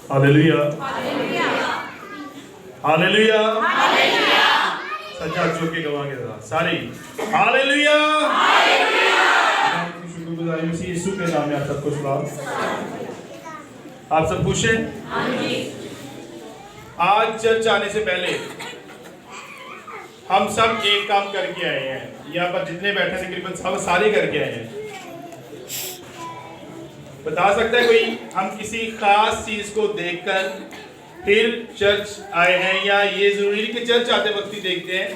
Hallelujah, hallelujah, सच्चा चुप के गवाह के साथ सारी हालेलुया। शुक्रगुजारी उसी यीशु के नाम में आप सबको सलाम। आप सब खुश हैं? आज चर्च आने से पहले हम सब एक काम करके आए हैं। यहाँ पर जितने बैठे तकरीबन सब सारे करके आए हैं। बता सकता है कोई हम किसी खास चीज को देखकर फिर चर्च आए हैं, या ये जरूरी कि चर्च आते वक्त ही देखते हैं,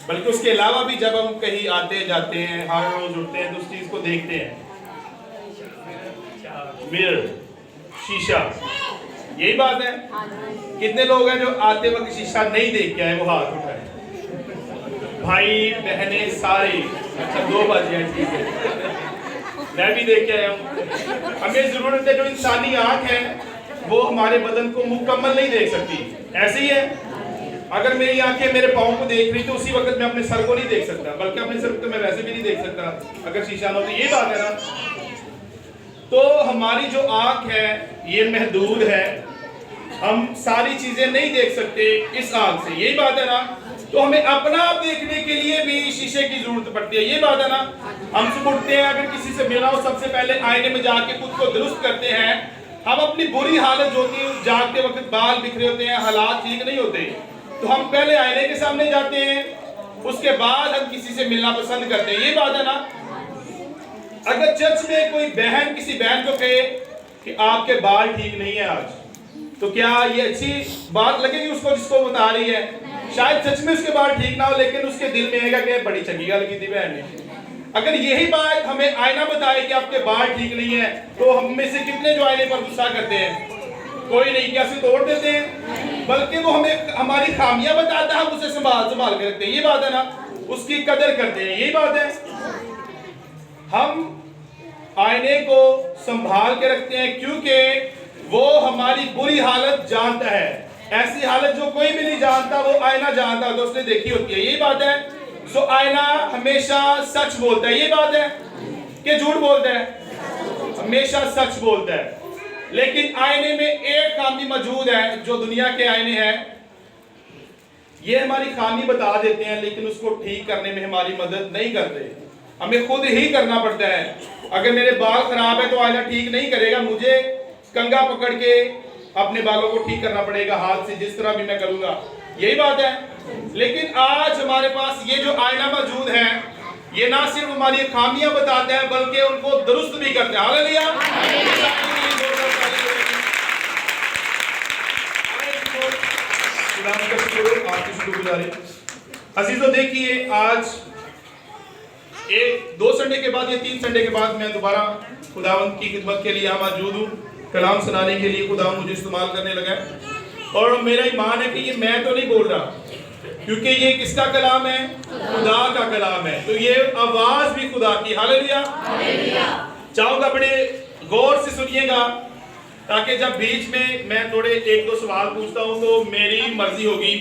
बल्कि उसके अलावा भी जब हम कहीं आते जाते हैं, हर रोज उठते हैं तो उस चीज को देखते हैं। मिरर, शीशा, यही बात है। कितने लोग हैं जो आते वक्त शीशा नहीं देख के आए? वो हाथ उठाए। भाई बहनें सारे। अच्छा 2 बजे हैं, ठीक है, मैं भी देख के आया हूँ। हमें जरूरत है, जो इंसानी आंख है वो हमारे बदन को मुकम्मल नहीं देख सकती। ऐसे ही है, अगर मेरी आंखें मेरे पाँव को देख रही तो उसी वक्त मैं अपने सर को नहीं देख सकता, बल्कि अपने सर को मैं वैसे भी नहीं देख सकता अगर शीशा ना हो। तो ये बात है ना। तो हमारी जो आंख है ये महदूद है, हम सारी चीजें नहीं देख सकते इस आंख से, यही बात है ना। तो हमें अपना आप देखने के लिए भी शीशे की जरूरत पड़ती है, ये बात है ना। हम सुबह उठते हैं, अगर किसी से मिलना हो सबसे पहले आईने में जाके खुद को दुरुस्त करते हैं। हम अपनी बुरी हालत जो कि जागते वक्त बाल बिखरे होते हैं, हालात ठीक नहीं होते, तो हम पहले आईने के सामने जाते हैं, उसके बाद हम किसी से मिलना पसंद करते हैं, ये बात है ना। अगर चर्च में कोई बहन किसी बहन को कहे कि आपके बाल ठीक नहीं है आज, तो क्या ये अच्छी बात लगेगी उसको जिसको बता रही है? शायद सच में उसके बाल ठीक ना हो, लेकिन उसके दिल में आएगा कि बड़ी चंगी गल की थी बहन ने। अगर यही बात हमें आईना बताए कि आपके बाल ठीक नहीं है, तो हम में से कितने जो आईने पर गुस्सा करते हैं? कोई नहीं, क्या उसे तोड़ देते हैं? बल्कि वो हमें हमारी खामियां बताता है, हम उसे संभाल के रखते हैं, ये बात है ना। उसकी कदर करते हैं, यही बात है। हम आईने को संभाल के रखते हैं क्योंकि वो हमारी बुरी हालत जानता है। ऐसी हालत जो कोई भी नहीं जानता वो आईना जानता है, तो उसने देखी होती है, यही बात है। सो आईना हमेशा सच बोलता है, ये बात है कि झूठ बोलता है? हमेशा सच बोलता है। लेकिन आईने में एक खामी मौजूद है, जो दुनिया के आईने हैं ये हमारी खामी बता देते हैं, लेकिन उसको ठीक करने में हमारी मदद नहीं करते, हमें खुद ही करना पड़ता है। अगर मेरे बाल खराब है तो आईना ठीक नहीं करेगा, मुझे कंघा पकड़ के अपने बालों को ठीक करना पड़ेगा हाथ से, जिस तरह भी मैं करूंगा, यही बात है। लेकिन आज हमारे पास ये जो आईना मौजूद है, ये ना सिर्फ हमारी खामियां बताते हैं बल्कि उनको दुरुस्त भी करते हैं। हालेलुया। आपकी शुक्रगुजारी। अजीजों देखिए, आज 2 संडे के बाद या 3 संडे के बाद मैं दोबारा खुदावंद की खिदमत के लिए मौजूद हूँ। कलाम सुनाने के लिए खुदा मुझे इस्तेमाल करने लगा है, और मेरा ईमान है कि ये मैं तो नहीं बोल रहा, क्योंकि ये किसका कलाम है? खुदा का कलाम है। तो ये आवाज भी खुदा की। हालेलुया। चाहूंगा बड़े गौर से सुनिएगा, ताकि जब बीच में मैं थोड़े 1-2 सवाल पूछता हूं तो मेरी मर्जी होगी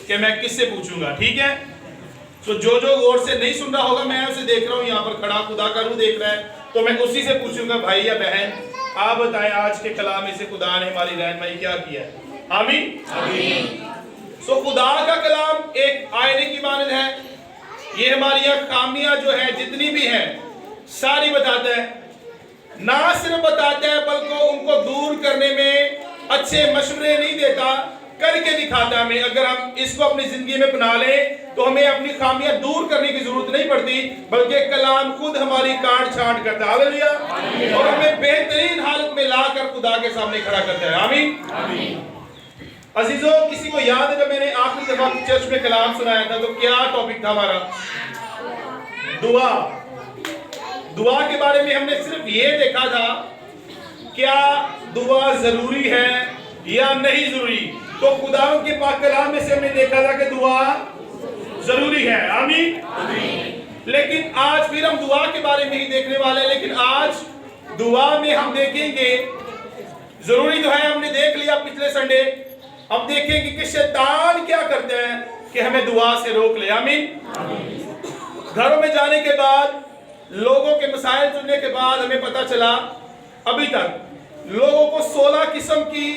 कि मैं किससे पूछूंगा, ठीक है? तो जो गौर से नहीं सुन रहा होगा, मैं उसे देख रहा हूँ यहाँ पर खड़ा, खुदा का रूह देख रहा है, तो मैं उसी से पूछूंगा, भाई या बहन आप बताएं आज के कलाम में से खुदा ने हमारी रहनुमाई क्या किया है? आमीन। सो खुदा का कलाम एक आईने की मानद है। ये हमारी खामियां जो है जितनी भी हैं सारी बताता है। ना सिर्फ बताता है बल्कि उनको दूर करने में अच्छे मशवरे नहीं देता, करके दिखाता है हमें। अगर हम इसको अपनी जिंदगी में अपना लें तो हमें अपनी खामियां दूर करने की जरूरत नहीं पड़ती, बल्कि कलाम खुद हमारी काट छांट करता है। हालेलुया। और हमें बेहतरीन हालत में लाकर खुदा के सामने खड़ा करता है। आमीन। अजीजों, किसी को याद है जब मैंने आखिरी दफा चर्च में कलाम सुनाया था तो क्या टॉपिक था हमारा? दुआ। दुआ के बारे में हमने सिर्फ ये देखा था, क्या दुआ जरूरी है या नहीं जरूरी। तो खुदा के पाक कलाम में से हमने देखा था कि दुआ जरूरी है। आमीन। लेकिन आज फिर हम दुआ के बारे में ही देखने वाले हैं, लेकिन आज दुआ में हम देखेंगे, जरूरी तो है, हमने देख लिया पिछले संडे, अब देखेंगे कि शैतान क्या करते हैं कि हमें दुआ से रोक ले। आमीन। घरों में जाने के बाद, लोगों के मसाइल सुनने के बाद हमें पता चला अभी तक लोगों को 16 किस्म की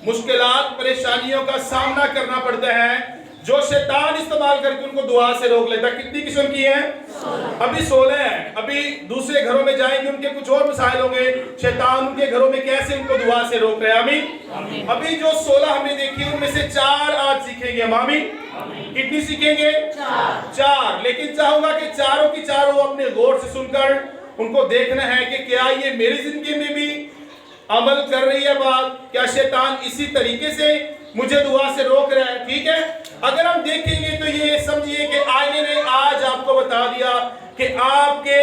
मुश्किलात परेशानियों का सामना करना पड़ता है, जो शैतान इस्तेमाल करके उनको दुआ से रोक लेता। कितनी किस्म की है? अभी 16 है। अभी दूसरे घरों में जाएंगे, उनके कुछ और मसाइल होंगे, शैतान उनके घरों में कैसे उनको दुआ से रोक रहे हैं। आमीन। अभी जो 16 हमने देखी उनमें से 4 आज सीखेंगे हम। आमीन। कितनी सीखेंगे? 4। लेकिन चाहूंगा कि चारों की चारों अपने गौर से सुनकर उनको देखना है कि क्या ये मेरी जिंदगी में भी अमल कर रही है बात, क्या शैतान इसी तरीके से मुझे दुआ से रोक रहा है। ठीक है, अगर हम देखेंगे तो ये समझिए कि आईने ने आज आपको बता दिया कि आपके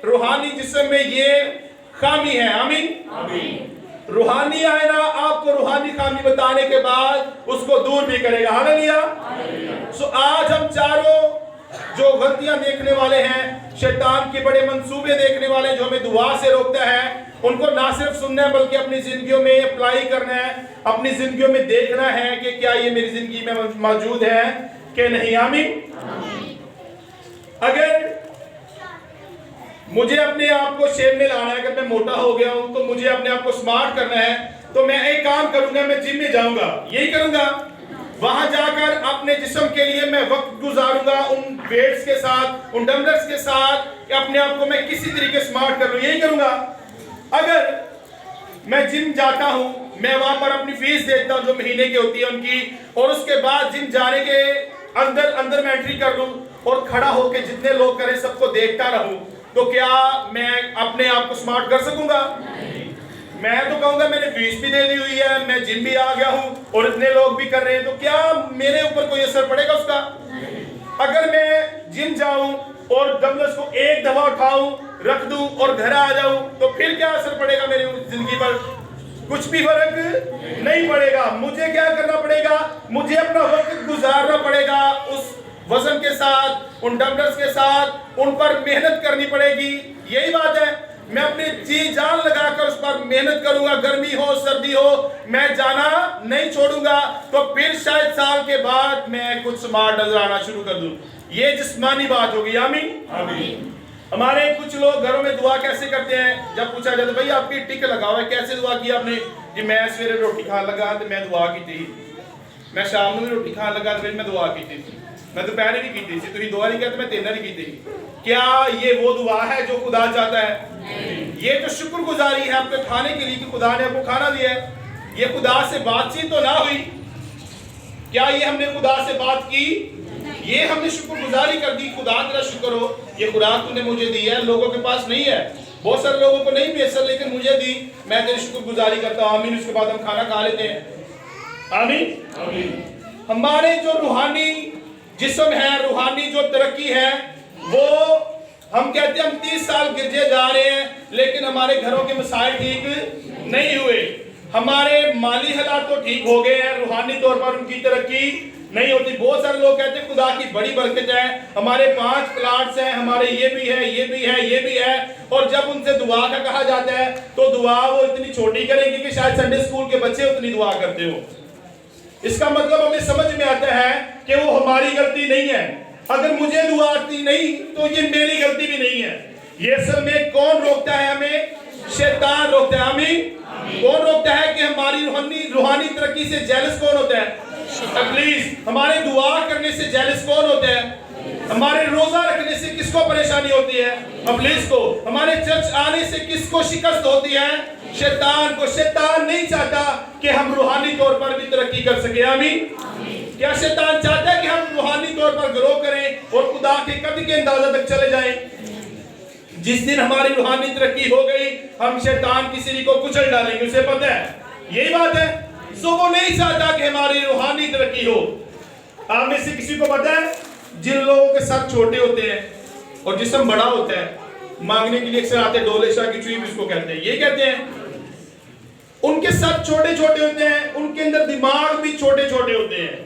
रूहानी जिस्म में ये खामी है। आमीन। रूहानी आईना आपको रूहानी खामी बताने के बाद उसको दूर भी करेगा। हालेलुया। सो आज हम चारों जो गलतियां देखने वाले हैं, शैतान के बड़े मंसूबे देखने वाले जो हमें दुआ से रोकता है, उनको ना सिर्फ सुनना है बल्कि अपनी जिंदगियों में अप्लाई करना है, अपनी जिंदगियों में देखना है कि क्या ये मेरी जिंदगी में मौजूद है कि नहीं। आमीन। अगर मुझे अपने आप को शेप में लाना है, अगर मैं मोटा हो गया हूं तो मुझे अपने आप को स्मार्ट करना है, तो मैं एक काम करूंगा, मैं जिम में जाऊंगा, यही करूंगा। वहां जाकर अपने जिस्म के लिए मैं वक्त गुजारूंगा, उन वेट्स के साथ, उन डंबल्स के साथ, कि अपने आप को मैं किसी तरीके स्मार्ट कर लूं, यही करूंगा। अगर मैं जिम जाता हूं, मैं वहां पर अपनी फीस देता हूं जो महीने की होती है उनकी, और उसके बाद जिम जाने के अंदर मैं एंट्री कर लूं और खड़ा होकर जितने लोग करें सबको देखता रहूं, तो क्या मैं अपने आप को स्मार्ट कर सकूंगा? मैं तो कहूंगा मैंने फीस भी दे दी हुई है, मैं जिम भी आ गया हूं और इतने लोग भी कर रहे हैं, तो क्या मेरे ऊपर कोई असर पड़ेगा उसका? अगर मैं जिम जाऊं और डंबल्स को एक दफा उठाऊं, रख दूं और घर आ जाऊं, तो फिर क्या असर पड़ेगा मेरी जिंदगी पर? कुछ भी फर्क नहीं पड़ेगा। मुझे क्या करना पड़ेगा? मुझे अपना वक्त गुजारना पड़ेगा उस वजन के साथ, उन डंबल्स के साथ, उन पर मेहनत करनी पड़ेगी। यही बात है, मैं अपनी जी जान लगाकर उस पर मेहनत करूंगा, गर्मी हो सर्दी हो, मैं जाना नहीं छोड़ूंगा, तो फिर शायद साल के बाद मैं कुछ स्मार्ट नजर आना शुरू कर दूं। ये जिस्मानी बात होगी। आमीन। हमारे कुछ लोग घरों में दुआ कैसे करते हैं, जब पूछा जाता है भाई आपकी टिक लगा हुआ है, कैसे दुआ की आपने? जी मैं सवेरे रोटी खाने लगा तो मैं दुआ की थी, मैं शाम में रोटी खाने लगा तो फिर मैं दुआ की थी, मैं दोपहर भी की थी, तुम दुआ नहीं कहते मैं 3 बार की थी। क्या ये वो दुआ है जो खुदा चाहता है? ये तो शुक्रगुजारी है आपके खाने के लिए कि खुदा ने आपको खाना दिया है। ये खुदा से बातचीत तो ना हुई। क्या ये हमने खुदा से बात की? ये हमने शुक्रगुजारी कर दी, खुदा तेरा शुक्र हो, ये खुराक तूने मुझे दी है, लोगों के पास नहीं है, बहुत सारे लोगों को नहीं बेहतर, लेकिन मुझे दी, मैं तेरी शुक्रगुजारी करता हूँ। आमीन। उसके बाद हम खाना खा लेते हैं। आमीन। हमारे जो रूहानी जिस्म है, रूहानी जो तरक्की है, वो हम कहते हैं हम 30 साल गिरजे जा रहे हैं, लेकिन हमारे घरों के मसाइल ठीक नहीं हुए। हमारे माली हालात तो ठीक हो गए हैं, रूहानी तौर पर उनकी तरक्की नहीं होती। बहुत सारे लोग कहते हैं खुदा की बड़ी बरकत है, हमारे 5 प्लाट्स हैं, हमारे ये भी है, ये भी है, ये भी है, और जब उनसे दुआ का कहा जाता है तो दुआ वो इतनी छोटी करेंगे कि शायद संडे स्कूल के बच्चे उतनी दुआ करते हो। इसका मतलब हमें समझ में आता है कि वो हमारी गलती नहीं है। अगर मुझे दुआ आती नहीं तो ये मेरी गलती भी नहीं है। ये असल में कौन रोकता है हमें? शैतान रोकता है। आमीन। कौन रोकता है कि हमारी रूहानी तरक्की से जेलस कौन होता है? इब्लीस। हमारे दुआ करने से जेलस कौन होता है? हमारे रोजा रखने से किसको परेशानी होती है? इब्लीस को। हमारे चर्च आने से किसको शिकस्त होती है? शैतान को। शैतान नहीं चाहता कि हम रूहानी तौर पर भी तरक्की कर सके। आमीन। क्या शैतान चाहता है कि हम रूहानी तौर पर ग्रो करें और खुदा के कद के अंदाजा तक चले जाएं? जिस दिन हमारी रूहानी तरक्की हो गई, हम शैतान की सीढ़ी को कुचल डालेंगे, उसे पता है। यही बात है। सो वो नहीं चाहता कि हमारी रूहानी तरक्की हो। आप में से किसी को पता है जिन लोगों के सर छोटे होते हैं और जिस्म बड़ा होता है, मांगने के लिए अक्सर आते हैं, डोले शाह की चुई भी इसको कहते हैं, ये कहते हैं उनके सर छोटे छोटे होते हैं, उनके अंदर दिमाग भी छोटे छोटे होते हैं।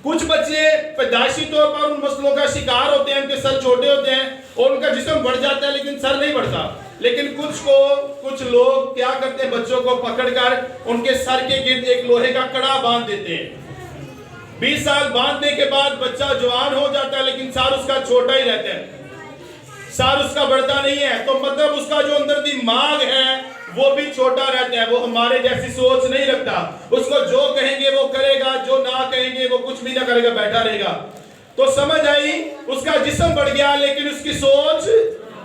कुछ बच्चे पैदाइशी तौर पर उन मसलों का शिकार होते हैं, उनके सर छोटे होते हैं और उनका जिस्म बढ़ जाता है लेकिन सर नहीं बढ़ता। लेकिन कुछ लोग क्या करते हैं, बच्चों को पकड़कर उनके सर के गिर्द एक लोहे का कड़ा बांध देते हैं। 20 साल बांधने के बाद बच्चा जवान हो जाता है लेकिन सर उसका छोटा ही रहता है, सर उसका बढ़ता नहीं है। तो मतलब उसका जो अंदर दिमाग है वो भी छोटा रहता है, वो हमारे जैसी सोच नहीं रखता। उसको जो कहेंगे वो करेगा, जो ना कहेंगे वो कुछ भी ना करेगा, बैठा रहेगा। तो समझ आई, उसका जिस्म बढ़ गया लेकिन उसकी सोच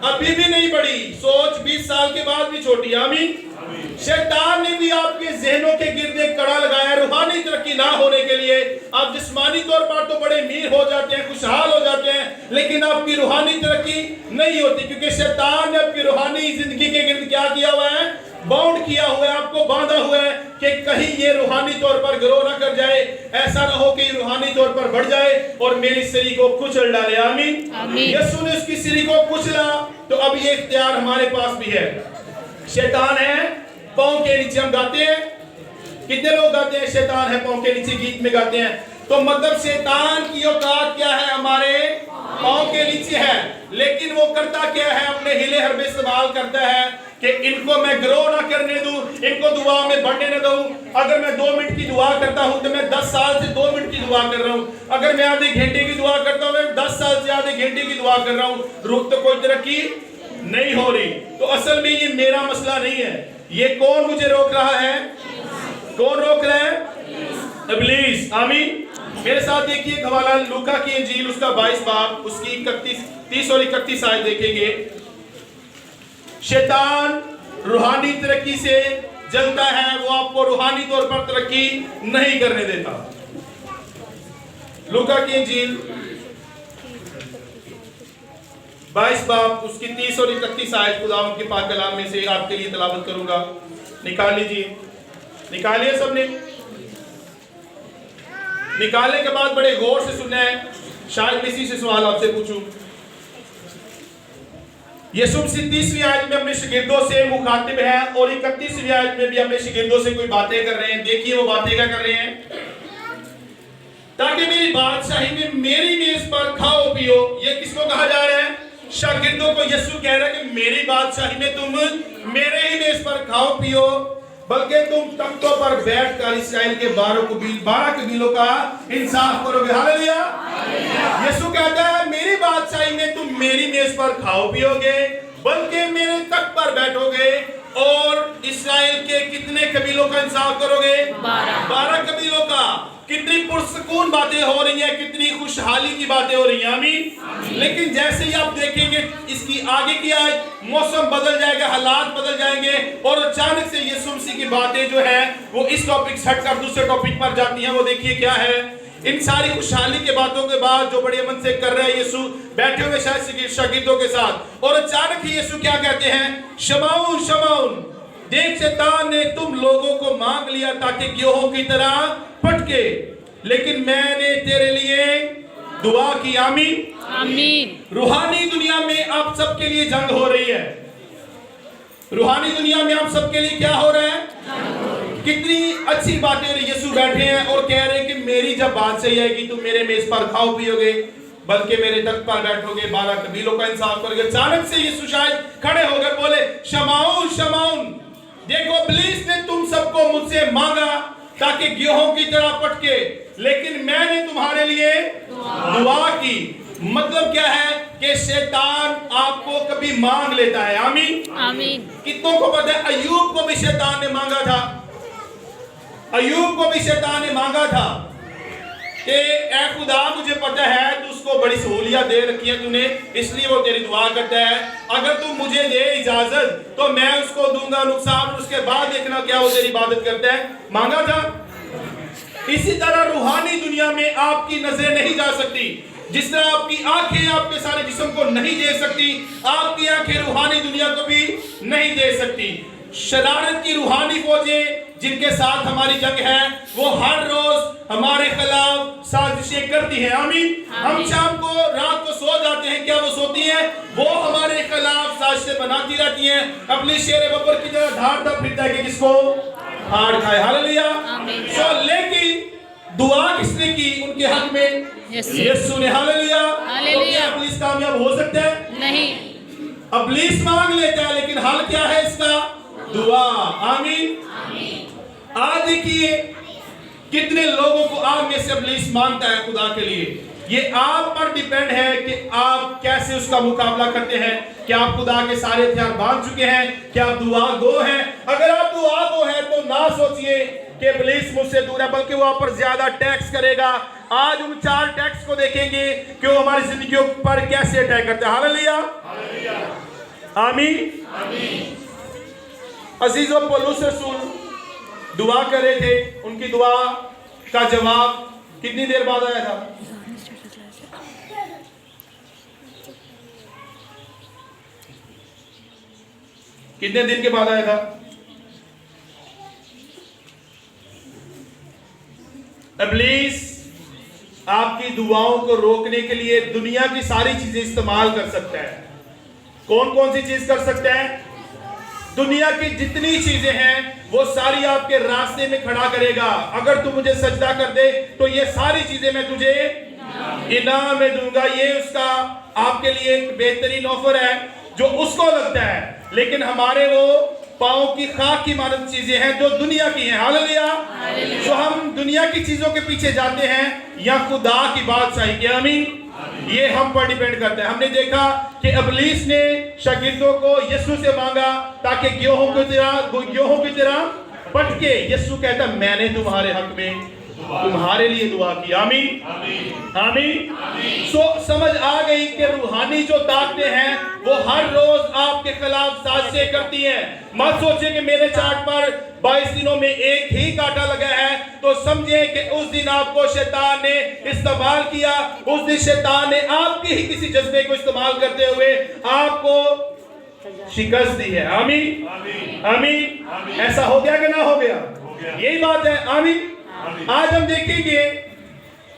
अभी भी नहीं बढ़ी। सोच 20 साल के बाद भी छोटी। आमीन। शैतान ने भी आपके ज़हनों के गिर्द एक कड़ा लगाया रूहानी तरक्की ना होने के लिए। आप जिस्मानी तौर पर तो बड़े अमीर हो जाते हैं, खुशहाल हो जाते हैं, लेकिन आपकी रूहानी तरक्की नहीं होती, क्योंकि शैतान ने आपकी रूहानी जिंदगी के गिर्द क्या किया हुआ है? बाउंड किया हुआ है, आपको बांधा हुआ है कि कहीं ये रूहानी तौर पर ग्रो ना कर जाए, ऐसा ना हो कि रूहानी तौर पर बढ़ जाए और मेरी सिरी को कुचल डाले। आमीन। यीशु ने उसकी सिरी को कुचला, तो अब ये इख्तियार हमारे पास भी है। शैतान है पांव के नीचे, हम गाते हैं, कितने लोग गाते हैं शैतान है पांव के नीचे, गीत में गाते हैं। तो मतलब शैतान की औकात क्या है? हमारे पांव के नीचे है। लेकिन वो करता क्या है? अपने हिले हरबे इस्तेमाल करता है कि इनको मैं ग्रो ना करने दूं, इनको दुआ में बढ़ने ना दूं। अगर मैं 2 मिनट की दुआ करता हूं तो मैं 10 साल से 2 मिनट की दुआ कर रहा हूं। अगर मैं आधे घंटे की दुआ करता हूं, मैं 10 साल से आधे घंटे की दुआ कर रहा हूं। रुक तो कोई तरक्की नहीं हो रही। तो असल में ये मेरा मसला नहीं है, ये कौन मुझे रोक रहा है? कौन रोक रहा है? इब्लीस। आमीन। मेरे साथ देखिए हवाला लूका की इंजील, उसका 22 बाब, उसकी 30 और 31 आयत देखेंगे। शैतान रूहानी तरक्की से जलता है, वो आपको रूहानी तौर पर तरक्की नहीं करने देता। लूका की इंजील 22 बाब, उसकी 30 और 31 आयत खुदावंद के पाक कलाम में से आपके लिए तलावत करूंगा। निकाल लीजिए, निकालिए सबने। निकालने के बाद बड़े गौर से सुनना है, शायद इसी से सवाल आपसे पूछूं। यीशु 30वीं आयत में अपने शागिर्दों से मुखातिब है और 31वीं आयत में भी अपने शागिर्दों से कोई बातें कर रहे हैं। देखिए वो बातें क्या कर रहे हैं। ताकि मेरी बादशाही में मेरी मेज पर खाओ पियो। ये किसको कहा जा रहा है? शागिर्दों को यीशु कह रहा है कि मेरी बादशाही में तुम मेरे ही मेज पर खाओ पियो, बल्कि तुम तख्तों पर बैठकर इस्राएल के 12 कबीलों का इंसाफ करोगे। हालेलुया। यीशु कहता है मेरी बादशाही में तुम मेरी मेज पर खाओ पियोगे, बल्कि मेरे तख्त पर बैठोगे और इस्राएल के कितने कबीलों का इंसाफ करोगे? 12 कबीलों का। कितनी पुरसकून बातें हो रही हैं, कितनी खुशहाली की बातें हो रही हैं। आमीन। लेकिन जैसे ही आप देखेंगे इसकी आगे की आयत, मौसम बदल जाएगा, हालात बदल जाएंगे और अचानक से यीशु मसीह की बातें जो है वो इस टॉपिक से हटकर दूसरे टॉपिक पर जाती हैं। वो देखिए क्या है। इन सारी खुशहाली के बातों के बाद जो बड़े अमन से कर रहे हैं यीशु, बैठे हुए शायद शागिर्दों के साथ, और अचानक ही यीशु क्या कहते हैं? शमाउन शमाउन, देख शैतान ने तुम लोगों को मांग लिया ताकि गेहूं की तरह फटके, लेकिन मैंने तेरे लिए दुआ की। आमीन। आमीन। रूहानी दुनिया में आप सबके लिए जंग हो रही है। रूहानी दुनिया में आप सबके लिए क्या हो रहा है? कितनी अच्छी बातें। यीशु बैठे हैं और कह रहे हैं कि मेरी जब बात सही आएगी तुम मेरे मेज पर खाओ पियोगे, बल्कि मेरे तख्त पर बैठोगे, 12 कबीलों का इंसाफ करोगे। अचानक से यीशु शायद खड़े होकर बोले शमाउन शमाउन, देखो इब्लीस ने तुम सबको मुझसे मांगा ताकि गेहूं की तरह पटके, लेकिन मैंने तुम्हारे लिए दुआ की। मतलब क्या है कि शैतान आपको कभी मांग लेता है। आमीन। आमीन। कितनों को पता है अय्यूब को भी शैतान ने मांगा था। अय्यूब को भी शैतान ने मांगा था कि ऐ खुदा मुझे पता है तू उसको बड़ी सहूलियत दे रखी है तूने, इसलिए वो तेरी दुआ करता है, अगर तू मुझे दे इजाजत तो मैं उसको दूंगा नुकसान, उसके बाद देखना क्या वो तेरी इबादत करता है। मांगा था। इसी तरह रूहानी दुनिया में आपकी नजरें नहीं जा सकती, जिस तरह आपकी आंखें आपके सारे जिस्म को नहीं दे सकती, आपकी आंखें रूहानी दुनिया को भी नहीं दे सकती। शरारत की रूहानी फौजें जिनके साथ हमारी जंग है, वो हर रोज हमारे खिलाफ साजिशें करती हैं। आमीन। हम शाम को रात को सो जाते हैं, क्या वो सोती हैं? वो हमारे खिलाफ साजिशें बनाती रहती हैं, अपनी शेर बबर की तरह धारता फिरता है कि किसको हार खाए। हालेलुया। लेकिन दुआ किसने की उनके हक में? यीशु ने। हालेलुया। क्या इब्लीस कामयाब हो सकता है? नहीं। इब्लीस मांग लेता है, लेकिन हल क्या है इसका? दुआ। आमीन। आज देखिए कितने लोगों को आग में से इब्लीस मांगता है खुदा के लिए। ये आप पर डिपेंड है कि आप कैसे उसका मुकाबला करते हैं। क्या आप खुदा के सारे हथियार बांध चुके हैं? क्या आप दुआ गो हैं? अगर आप दुआ गो हैं तो ना सोचिए कि पुलिस मुझसे दूर है, बल्कि वो आप पर ज्यादा टैक्स करेगा। आज हम 4 टैक्स को देखेंगे कि वो हमारी जिंदगियों पर कैसे अटैक करते हैं। हालेलुया, आमीन, आमीन। अजीजों, पौलुस रसूल दुआ कर रहे थे, उनकी दुआ का जवाब कितनी देर बाद आया था? कितने दिन के बाद आया था? इब्लीस आपकी दुआओं को रोकने के लिए दुनिया की सारी चीजें इस्तेमाल कर सकता है। कौन कौन सी चीज कर सकता है? दुनिया की जितनी चीजें हैं वो सारी आपके रास्ते में खड़ा करेगा। अगर तू मुझे सजदा कर दे तो ये सारी चीजें मैं तुझे इनाम में दूंगा। ये उसका आपके लिए एक बेहतरीन ऑफर है जो उसको लगता है। लेकिन हमारे वो पांव की खाक की मानद चीजें हैं जो दुनिया की हैं। हालेलुया। जो हम दुनिया की चीजों के पीछे जाते हैं या खुदा की बादशाही के, आमीन, ये हम पर डिपेंड करता है। हमने देखा कि इब्लीस ने शागिर्दों को यीशु से मांगा ताकि गेहूं की तरह पटके। यीशु कहता मैंने तुम्हारे हक में तुम्हारे लिए दुआ की। आमीन, आमीन। सो समझ आ गई कि रूहानी जो ताकतें हैं वो हर रोज आपके खिलाफ साजिशें करती हैं। मत सोचे कि मेरे चार्ट पर 22 दिनों में एक ही कांटा लगा है तो समझे कि उस दिन आपको शैतान ने इस्तेमाल किया। उस दिन शैतान ने आपके ही किसी जज्बे को इस्तेमाल करते हुए आपको शिकस्त दी है। आमीन, आमीन। ऐसा हो गया कि ना हो गया? यही बात है। आमीन। आज हम देखेंगे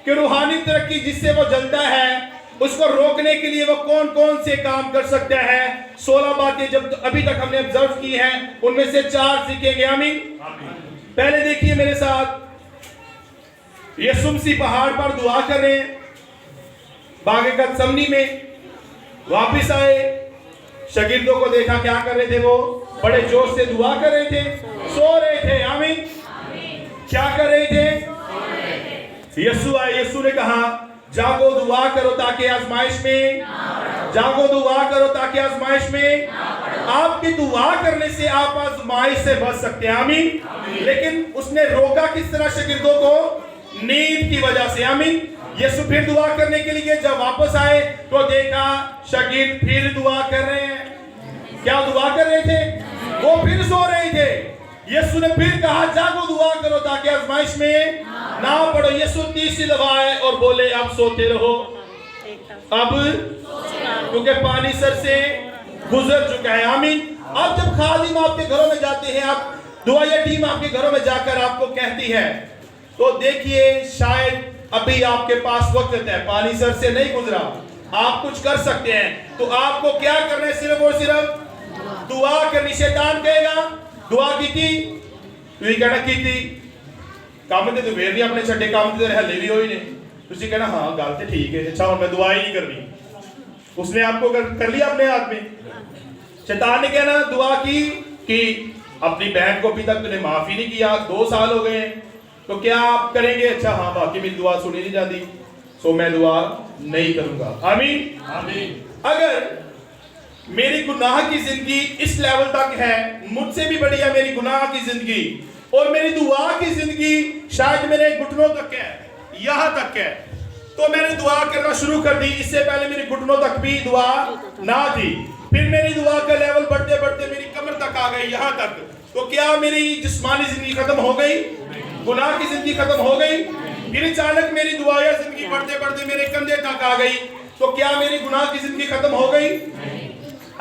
कि रूहानी तरक्की जिससे वो जलता है उसको रोकने के लिए वो कौन कौन से काम कर सकता है। 16 बातें जब अभी तक हमने ऑब्जर्व की हैं उनमें से 4 सीखेंगे। आमीन। पहले देखिए मेरे साथ, यीशु मसीह पहाड़ पर दुआ कर रहे हैं, बागे गतसमनी में वापिस आए, शागिर्दों को देखा क्या कर रहे थे, वो बड़े जोश से दुआ कर रहे थे, सो रहे थे। आमीन। क्या कर रहे थे? यीशु आए, यीशु ने कहा जागो दुआ करो ताकि आजमाइश में, जागो दुआ करो ताकि आजमाइश में। आपकी दुआ करने से आप आजमाइश से बच सकते हैं। आमीन। लेकिन उसने रोका किस तरह शागिर्दों को? नींद की वजह से। आमीन। यीशु फिर दुआ करने के लिए जब वापस आए तो देखा शागिर्द फिर दुआ कर रहे हैं। क्या दुआ कर रहे थे? वो फिर सो रहे थे। यीशु ने फिर कहा जागो दुआ करो ताकि आजमाइश में ना पड़ो। यीशु तीसरी दफा आए और बोले अब सोते रहो, अब क्योंकि पानी सर से गुजर चुका है। आमीन। अब जब खादिम आपके घरों में जाते हैं, आप दुआया टीम आपके घरों में जाकर आपको कहती है तो देखिए शायद अभी आपके पास वक्त है, पानी सर से नहीं गुजरा, आप कुछ कर सकते हैं। तो आपको क्या करना है? सिर्फ और सिर्फ दुआ करनी। शैतान कहेगा दुआ की ਤੁਸੀਂ कहना की काम ते तू वेर नहीं अपने छड्डे, काम ते हले भी होई ने, तुसी कहना हाँ गल ते ठीक है, अच्छा मैं दुआ ही नहीं करनी। उसने आपको कर लिया अपने हाथ में। शैतान ने कहना दुआ की कि अपनी बहन को अभी तक तूने माफ ही नहीं किया, 2 साल हो गए, तो क्या आप करेंगे? अच्छा हाँ बाकी मेरी दुआ सुनी नहीं जाती, सो मैं दुआ नहीं करूंगा। आमीन, आमीन। अगर मेरी गुनाह की जिंदगी इस लेवल तक है, मुझसे भी बड़ी है मेरी गुनाह की जिंदगी, और मेरी दुआ की जिंदगी शायद मेरे घुटनों तक है, यहां तक है, तो मैंने दुआ करना शुरू कर दी। इससे पहले मेरी घुटनों तक भी दुआ ना थी, फिर मेरी दुआ का लेवल बढ़ते बढ़ते मेरी कमर तक आ गई, यहां तक। तो क्या मेरी जिस्मानी जिंदगी खत्म हो गई? गुनाह की जिंदगी खत्म हो गई? फिर अचानक मेरी दुआया जिंदगी बढ़ते बढ़ते मेरे कंधे तक आ गई, तो क्या मेरी गुनाह की जिंदगी खत्म हो गई?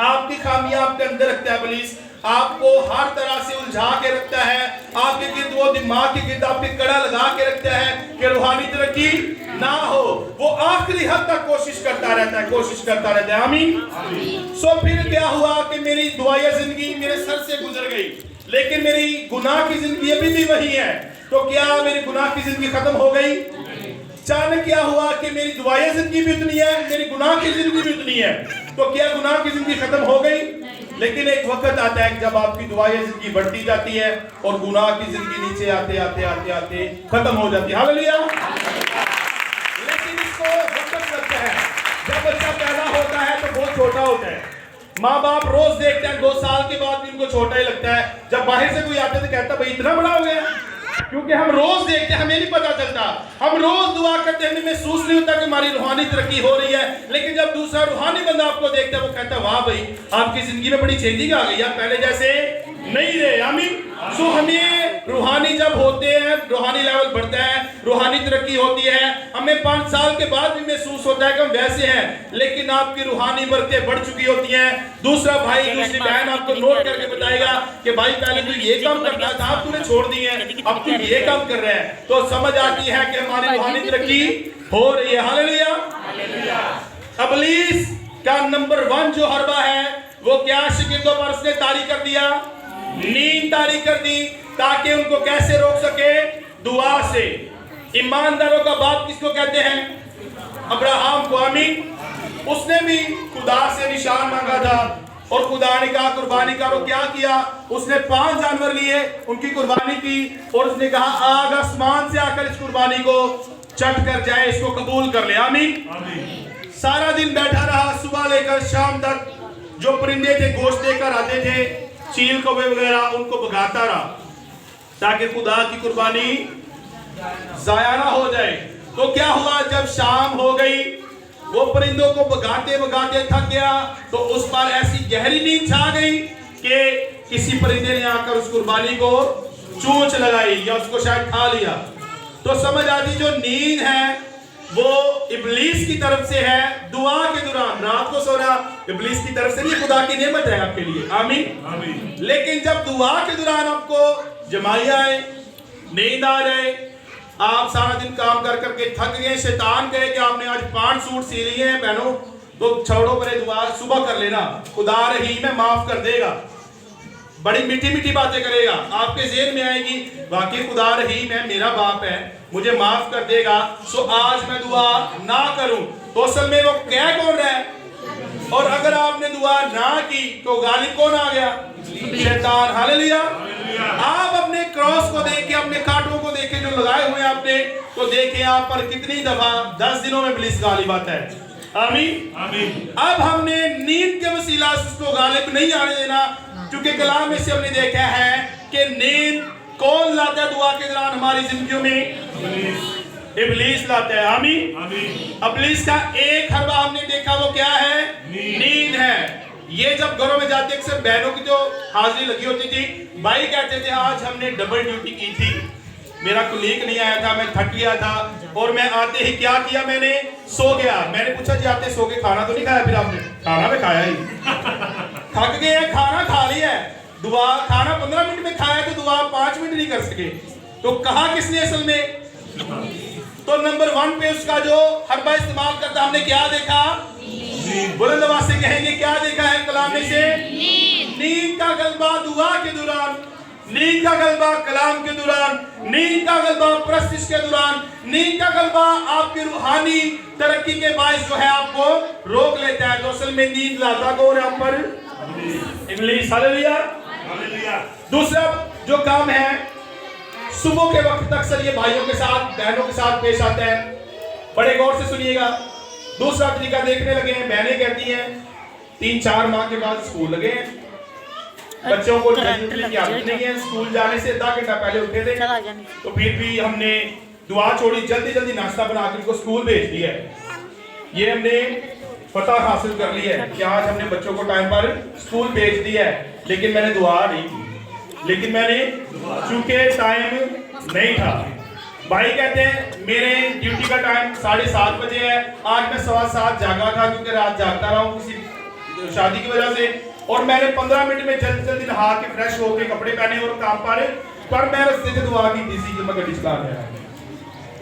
आपकी खामियां आपके अंदर रखता है पुलिस, आपको हर तरह से उलझा के रखता है, आपके गिर्द वो दिमाग के गिर्द आपके कड़ा लगा के रखता है कि रूहानी तरक्की ना हो। वो आखिरी हद तक कोशिश करता रहता है, कोशिश करता रहता है। आमीन। सो फिर क्या हुआ कि मेरी दुआया जिंदगी मेरे सर से गुजर गई, लेकिन मेरी गुनाह की जिंदगी अभी भी वही है। तो क्या मेरी गुनाह की जिंदगी खत्म हो गई? अचानक क्या हुआ कि मेरी दुआया जिंदगी भी उतनी है, मेरी गुनाह की जिंदगी भी उतनी है, तो क्या गुनाह की जिंदगी खत्म हो गई? लेकिन एक वक्त आता है जब आपकी दुआया जिंदगी बढ़ती जाती है और गुनाह की जिंदगी नीचे आते आते आते आते खत्म हो जाती है। हालेलुया। लेकिन इसको आउट है। माँ बाप रोज देखते हैं, 2 साल के बाद भी उनको छोटा ही लगता है। जब बाहर से कोई आता है तो कहता है भाई इतना बड़ा हो गया, क्योंकि हम रोज देखते हैं, हमें नहीं पता चलता। हम रोज दुआ करते हैं, हमें महसूस नहीं होता कि हमारी रूहानी तरक्की हो रही है। लेकिन जब दूसरा रूहानी बंदा आपको देखता है, वो कहता है वाह भाई आपकी जिंदगी में बड़ी चेंजिंग आ गई, आप पहले जैसे नहीं रहे। आमीन। सो हमें रूहानी जब होते हैं, रूहानी लेवल बढ़ता है, रूहानी तरक्की होती है, हमें 5 साल के बाद भी महसूस होता है कि हम वैसे हैं, लेकिन आपकी रूहानी बरकतें बढ़ चुकी होती हैं। दूसरा भाई, दूसरी बहन आपको नोट करके बताएगा कि भाई पहले तो ये काम करता था, अब तूने छोड़ दिए हैं, अब तू ये काम कर रहा है, तो समझ आती है कि हमारी रूहानी तरक्की हो रही है। हालेलुया। इब्लीस का नंबर 1 जो हरबा है वो क्या शागिर्दों पर उसने तारी कर दिया, नींद तारी कर दी, ताकि उनको कैसे रोक सके, दुआ से। ईमानदारों का बाप किसको कहते हैं, अब्राहम को। आमीन। उसने भी खुदा से निशान मांगा था और खुदा ने कहा कुर्बानी करो। क्या किया उसने, 5 जानवर लिए, उनकी कुर्बानी की और उसने कहा आग आसमान से आकर इस कुर्बानी को चट कर जाए, इसको कबूल कर ले। आमीन। सारा दिन बैठा रहा, सुबह लेकर शाम तक जो परिंदे थे गोश्त लेकर आते थे, चील कौवे वगैरह, उनको भगाता रहा ताकि खुदा की कुर्बानी जाया ना हो जाए। तो क्या हुआ, जब शाम हो गई, वो परिंदों को भगाते भगाते थक गया, तो उस पर ऐसी गहरी नींद छा गई कि किसी परिंदे ने आकर उस कुर्बानी को चोंच लगाई या उसको शायद खा लिया। तो समझ आती जो नींद है वो इब्लीस की तरफ से है। दुआ के दौरान रात को सोना इब्लीस की तरफ से नहीं, खुदा की नेमत है आपके लिए। आमीन। लेकिन जब दुआ के दौरान आपको जमाई आए, नींद आ जाए, आप सारा दिन काम कर करके थक गए, शैतान कहे कि आपने आज 5 सूट सी लिए हैं बहनों, तो छोड़ो परे, दुआ सुबह कर लेना, खुदा रहीम है माफ कर देगा, बड़ी मीठी मीठी बातें करेगा, आपके ज़हन में आएगी वाकई खुदा रहीम है, मेरा बाप है, मुझे माफ कर देगा, सो आज मैं दुआ ना करूं। तो असल में वो कह कौन रहा है, और अगर आपने दुआ ना की तो गालिब कौन आ गया, शैतान। हालेलुया। आप अपने क्रॉस को देख के, अपने कांटों को देख के जो लगाए हुए आपने, तो देखें आप पर कितनी दफा 10 दिनों में इब्लीस गालिब आता है। आमीन। आमीन। अब हमने नींद के वसीला से उसको गालिब नहीं आने देना, क्योंकि कलाम में से हमने देखा है कि नींद कौन लाता है दुआ के दौरान हमारी जिंदगियों में, इब्लीस लाता है। आमीन। इब्लीस का एक हरबा हमने देखा, वो क्या है, नींद है। ये जब घरों में जाते अक्सर बहनों की जो हाजिरी लगी होती थी, भाई कहते थे आज हमने डबल ड्यूटी की थी, मेरा कुलीग नहीं आया था, मैं थक गया था, और मैं आते ही क्या किया, मैंने सो गया। मैंने पूछा जी आते सो के खाना तो नहीं खाया? फिर आपने खाना में खाया ही थक गए, खाना खा लिया है, दुआ खाना 15 मिनट में खाया तो दुआ 5 मिनट नहीं कर सके, तो कहा किसने असल में? तो नंबर 1 पे उसका जो हरबा इस्तेमाल करता, हमने क्या देखा, बुलंद आवाज से कहेंगे क्या देखा है कलाम में से, नींद का गलबा दुआ के दौरान, नींद का गलबा कलाम के दौरान, नींद का गलबा प्रस्तिश के दौरान, नींद का गलबा आपकी रूहानी तरक्की के बायस जो है आपको रोक लेता है। तो असल में नींद लाता कौन है आप पर? इब्लीस। हालेलुया। दूसरा जो काम है, सुबह के वक्त अक्सर ये भाइयों के साथ बहनों के साथ पेश आता है, बड़े गौर से सुनिएगा। दूसरा तरीका देखने लगे हैं, बहनें कहती हैं 3-4 माह के बाद स्कूल लगे हैं, बच्चों को की आदत नहीं है, स्कूल जाने से आधा घंटा पहले उठे थे, तो फिर भी हमने दुआ छोड़ी, जल्दी जल्दी नाश्ता बनाकर उनको स्कूल भेज दिया है। ये हमने फतह हासिल कर ली है कि आज हमने बच्चों को टाइम पर स्कूल भेज दिया है, लेकिन मैंने दुआ नहीं की, लेकिन मैंने चूंकि टाइम नहीं था। भाई कहते हैं मेरे ड्यूटी का टाइम 7:30 बजे है, आज मैं 7:15 जागा था क्योंकि रात जागता रहा हूँ किसी शादी की वजह से, और मैंने 15 मिनट में जल्दी जल्दी नहा के फ्रेश होके कपड़े पहने और काम पर मैं रस्ते से दुआ की थी कि मैं गड्डी चला रहा।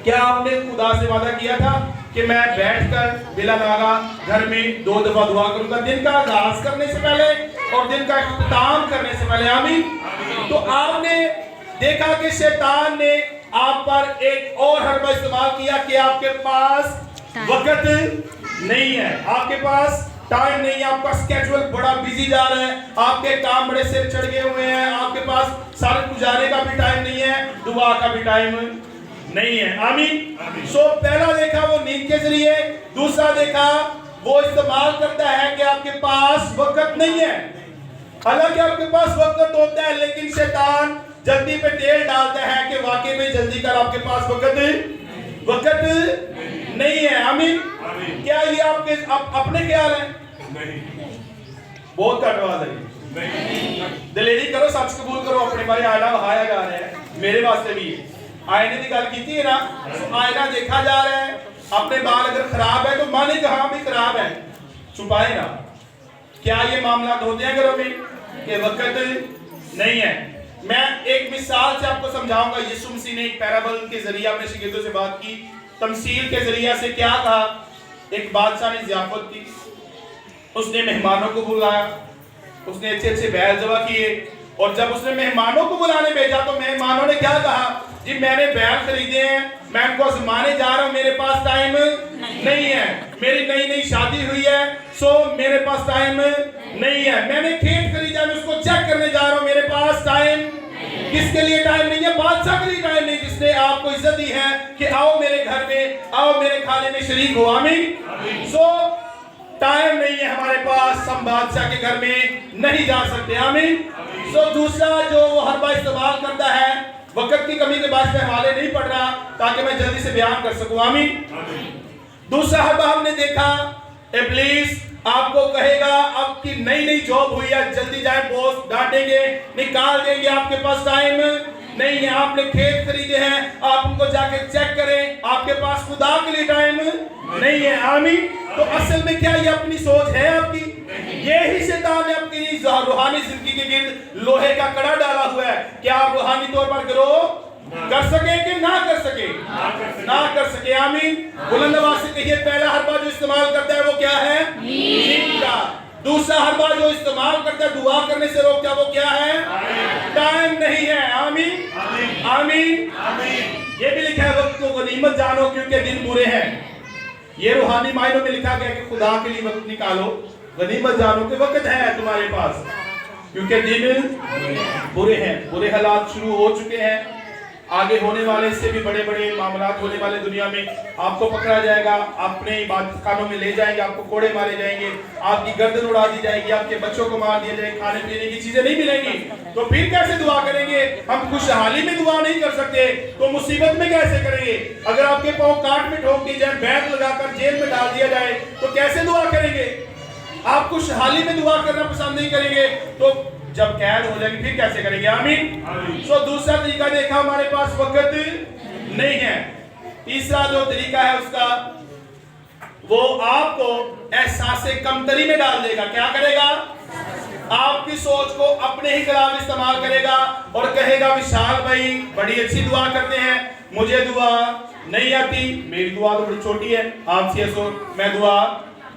क्या आपने खुदा से वादा किया था कि मैं बैठकर बिला नागा घर में 2 दफा दुआ करूंगा, दिन का आगाज करने से पहले और दिन का इख्तिताम करने से पहले? आमीन। तो आपने देखा कि शैतान ने आप पर एक और हरबा इस्तेमाल किया कि आपके पास वक्त नहीं है, आपके पास टाइम नहीं है, आपका स्केड्यूल बड़ा बिजी जा रहा है, आपके काम बड़े सिर चढ़ गए हुए हैं, आपके पास सारे गुजारे का भी टाइम नहीं है, दुआ का भी टाइम नहीं है। आमीन। सो पहला देखा वो नींद के जरिए, दूसरा देखा वो इस्तेमाल करता है कि आपके पास वक्त नहीं है। हालांकि आपके पास वक्त होता है, लेकिन शैतान जल्दी पे तेल डालता है कि वाकई में जल्दी कर आपके पास वक्त नहीं है। आमीन। क्या ये आपके अपने ख्याल है? नहीं। बहुत घट आवाज है। दिलेरी करो, सच कबूल करो, अपने बारे आईना वहाया जा रहा है। मेरे वास्ते भी आईने की गल की है ना, आईना देखा जा रहा है। अपने बाल अगर खराब है तो माने कहां भी खराब है, छुपाए ना। क्या ये मामला होते हैं घरों में कि वक्त नहीं है? मैं एक मिसाल से आपको समझाऊंगा। यीशु मसीह ने एक पैराबल के जरिए अपने शिगिर्दों से बात की, तमसील के जरिए से क्या कहा। एक बादशाह ने ज़ियाफत की, उसने मेहमानों को बुलाया, उसने अच्छे अच्छे बैल ज़बह किए, और जब उसने मेहमानों को बुलाने भेजा तो मेहमानों ने क्या कहा, जी मैंने बैल खरीदे हैं, मैं उनको आजमाने जा रहा हूं, मेरे पास टाइम नहीं है, मेरी नई नई शादी हुई है, सो मेरे पास टाइम नहीं है, मैंने खेत खरीदा, मैं उसको चेक करने जा रहा हूं, मेरे पास टाइम। किसके लिए टाइम नहीं है? बादशाह के लिए टाइम नहीं, जिसने आपको इज्जत दी है कि आओ मेरे घर में, आओ मेरे खाने में शरीक हो। आमीन। सो टाइम नहीं है हमारे पास, हम बादशाह के घर में नहीं जा सकते। आमीन। सो दूसरा जो वो हर बार इस्तेमाल करता है, वक्त की कमी के बाद में हवाले नहीं पढ़ रहा ताकि मैं जल्दी से बयान कर सकूं। आमीन। दूसरा हर बार हमने देखा, इब्लीस आपको कहेगा आपकी नई नई जॉब हुई है, जल्दी जाए, बॉस डांटेंगे, निकाल देंगे, आपके पास टाइम नहीं है, आपने खेत खरीदे हैं, आप उनको जाके चेक करें, आपके पास खुदा के लिए टाइम नहीं है। आमीन। तो असल में क्या ये अपनी सोच है आपकी? यही शैतान ने अपनी रूहानी जिंदगी के गिर्द लोहे का कड़ा डाला हुआ है। क्या आप रूहानी तौर पर ग्रो कर सके कि ना कर सके? ना कर सके। आमीन। बुलंद आवाज से कहिए, पहला हर बार जो इस्तेमाल करता है वो क्या है? नींद का। दूसरा हर बार जो इस्तेमाल करता है दुआ करने से रोकता है वो क्या है? टाइम नहीं है। आमीन। आमीन। ये भी लिखा है, वक्त को गनीमत जानो क्योंकि दिन बुरे हैं। ये रूहानी मायनों में लिखा गया कि खुदा के लिए वक्त निकालो, गनीमत जानो कि वक्त है तुम्हारे पास क्योंकि दिन बुरे हैं। बुरे हालात शुरू हो चुके हैं, आगे होने वाले इससे भी बड़े बड़े मामला होने वाले दुनिया में। आपको पकड़ा जाएगा, अपने इबादत खानों में ले जाएंगे, आपको कोड़े मारे जाएंगे, आपकी गर्दन उड़ा दी जाएगी, आपके बच्चों को मार दिया जाएगा, खाने पीने की चीजें नहीं मिलेंगी। तो फिर कैसे दुआ करेंगे? हम खुशहाली में दुआ नहीं कर सकते तो मुसीबत में कैसे करेंगे? अगर आपके पांव काट में ठोक दी जाए, बैग लगाकर जेल में डाल दिया जाए तो कैसे दुआ करेंगे? आप खुशहाली में दुआ करना पसंद नहीं करेंगे तो जब कैद हो जाएंगे फिर कैसे करेंगे? आमीन। सो दूसरा तरीका देखा, हमारे पास वक्त नहीं है। तीसरा जो तरीका है उसका, वो आपको एहसास कमतरी में डाल देगा। क्या करेगा? आपकी सोच को अपने ही खिलाफ इस्तेमाल करेगा और कहेगा विशाल भाई बड़ी अच्छी दुआ करते हैं, मुझे दुआ नहीं आती, मेरी दुआ तो बड़ी छोटी है, आपसे सो मैं दुआ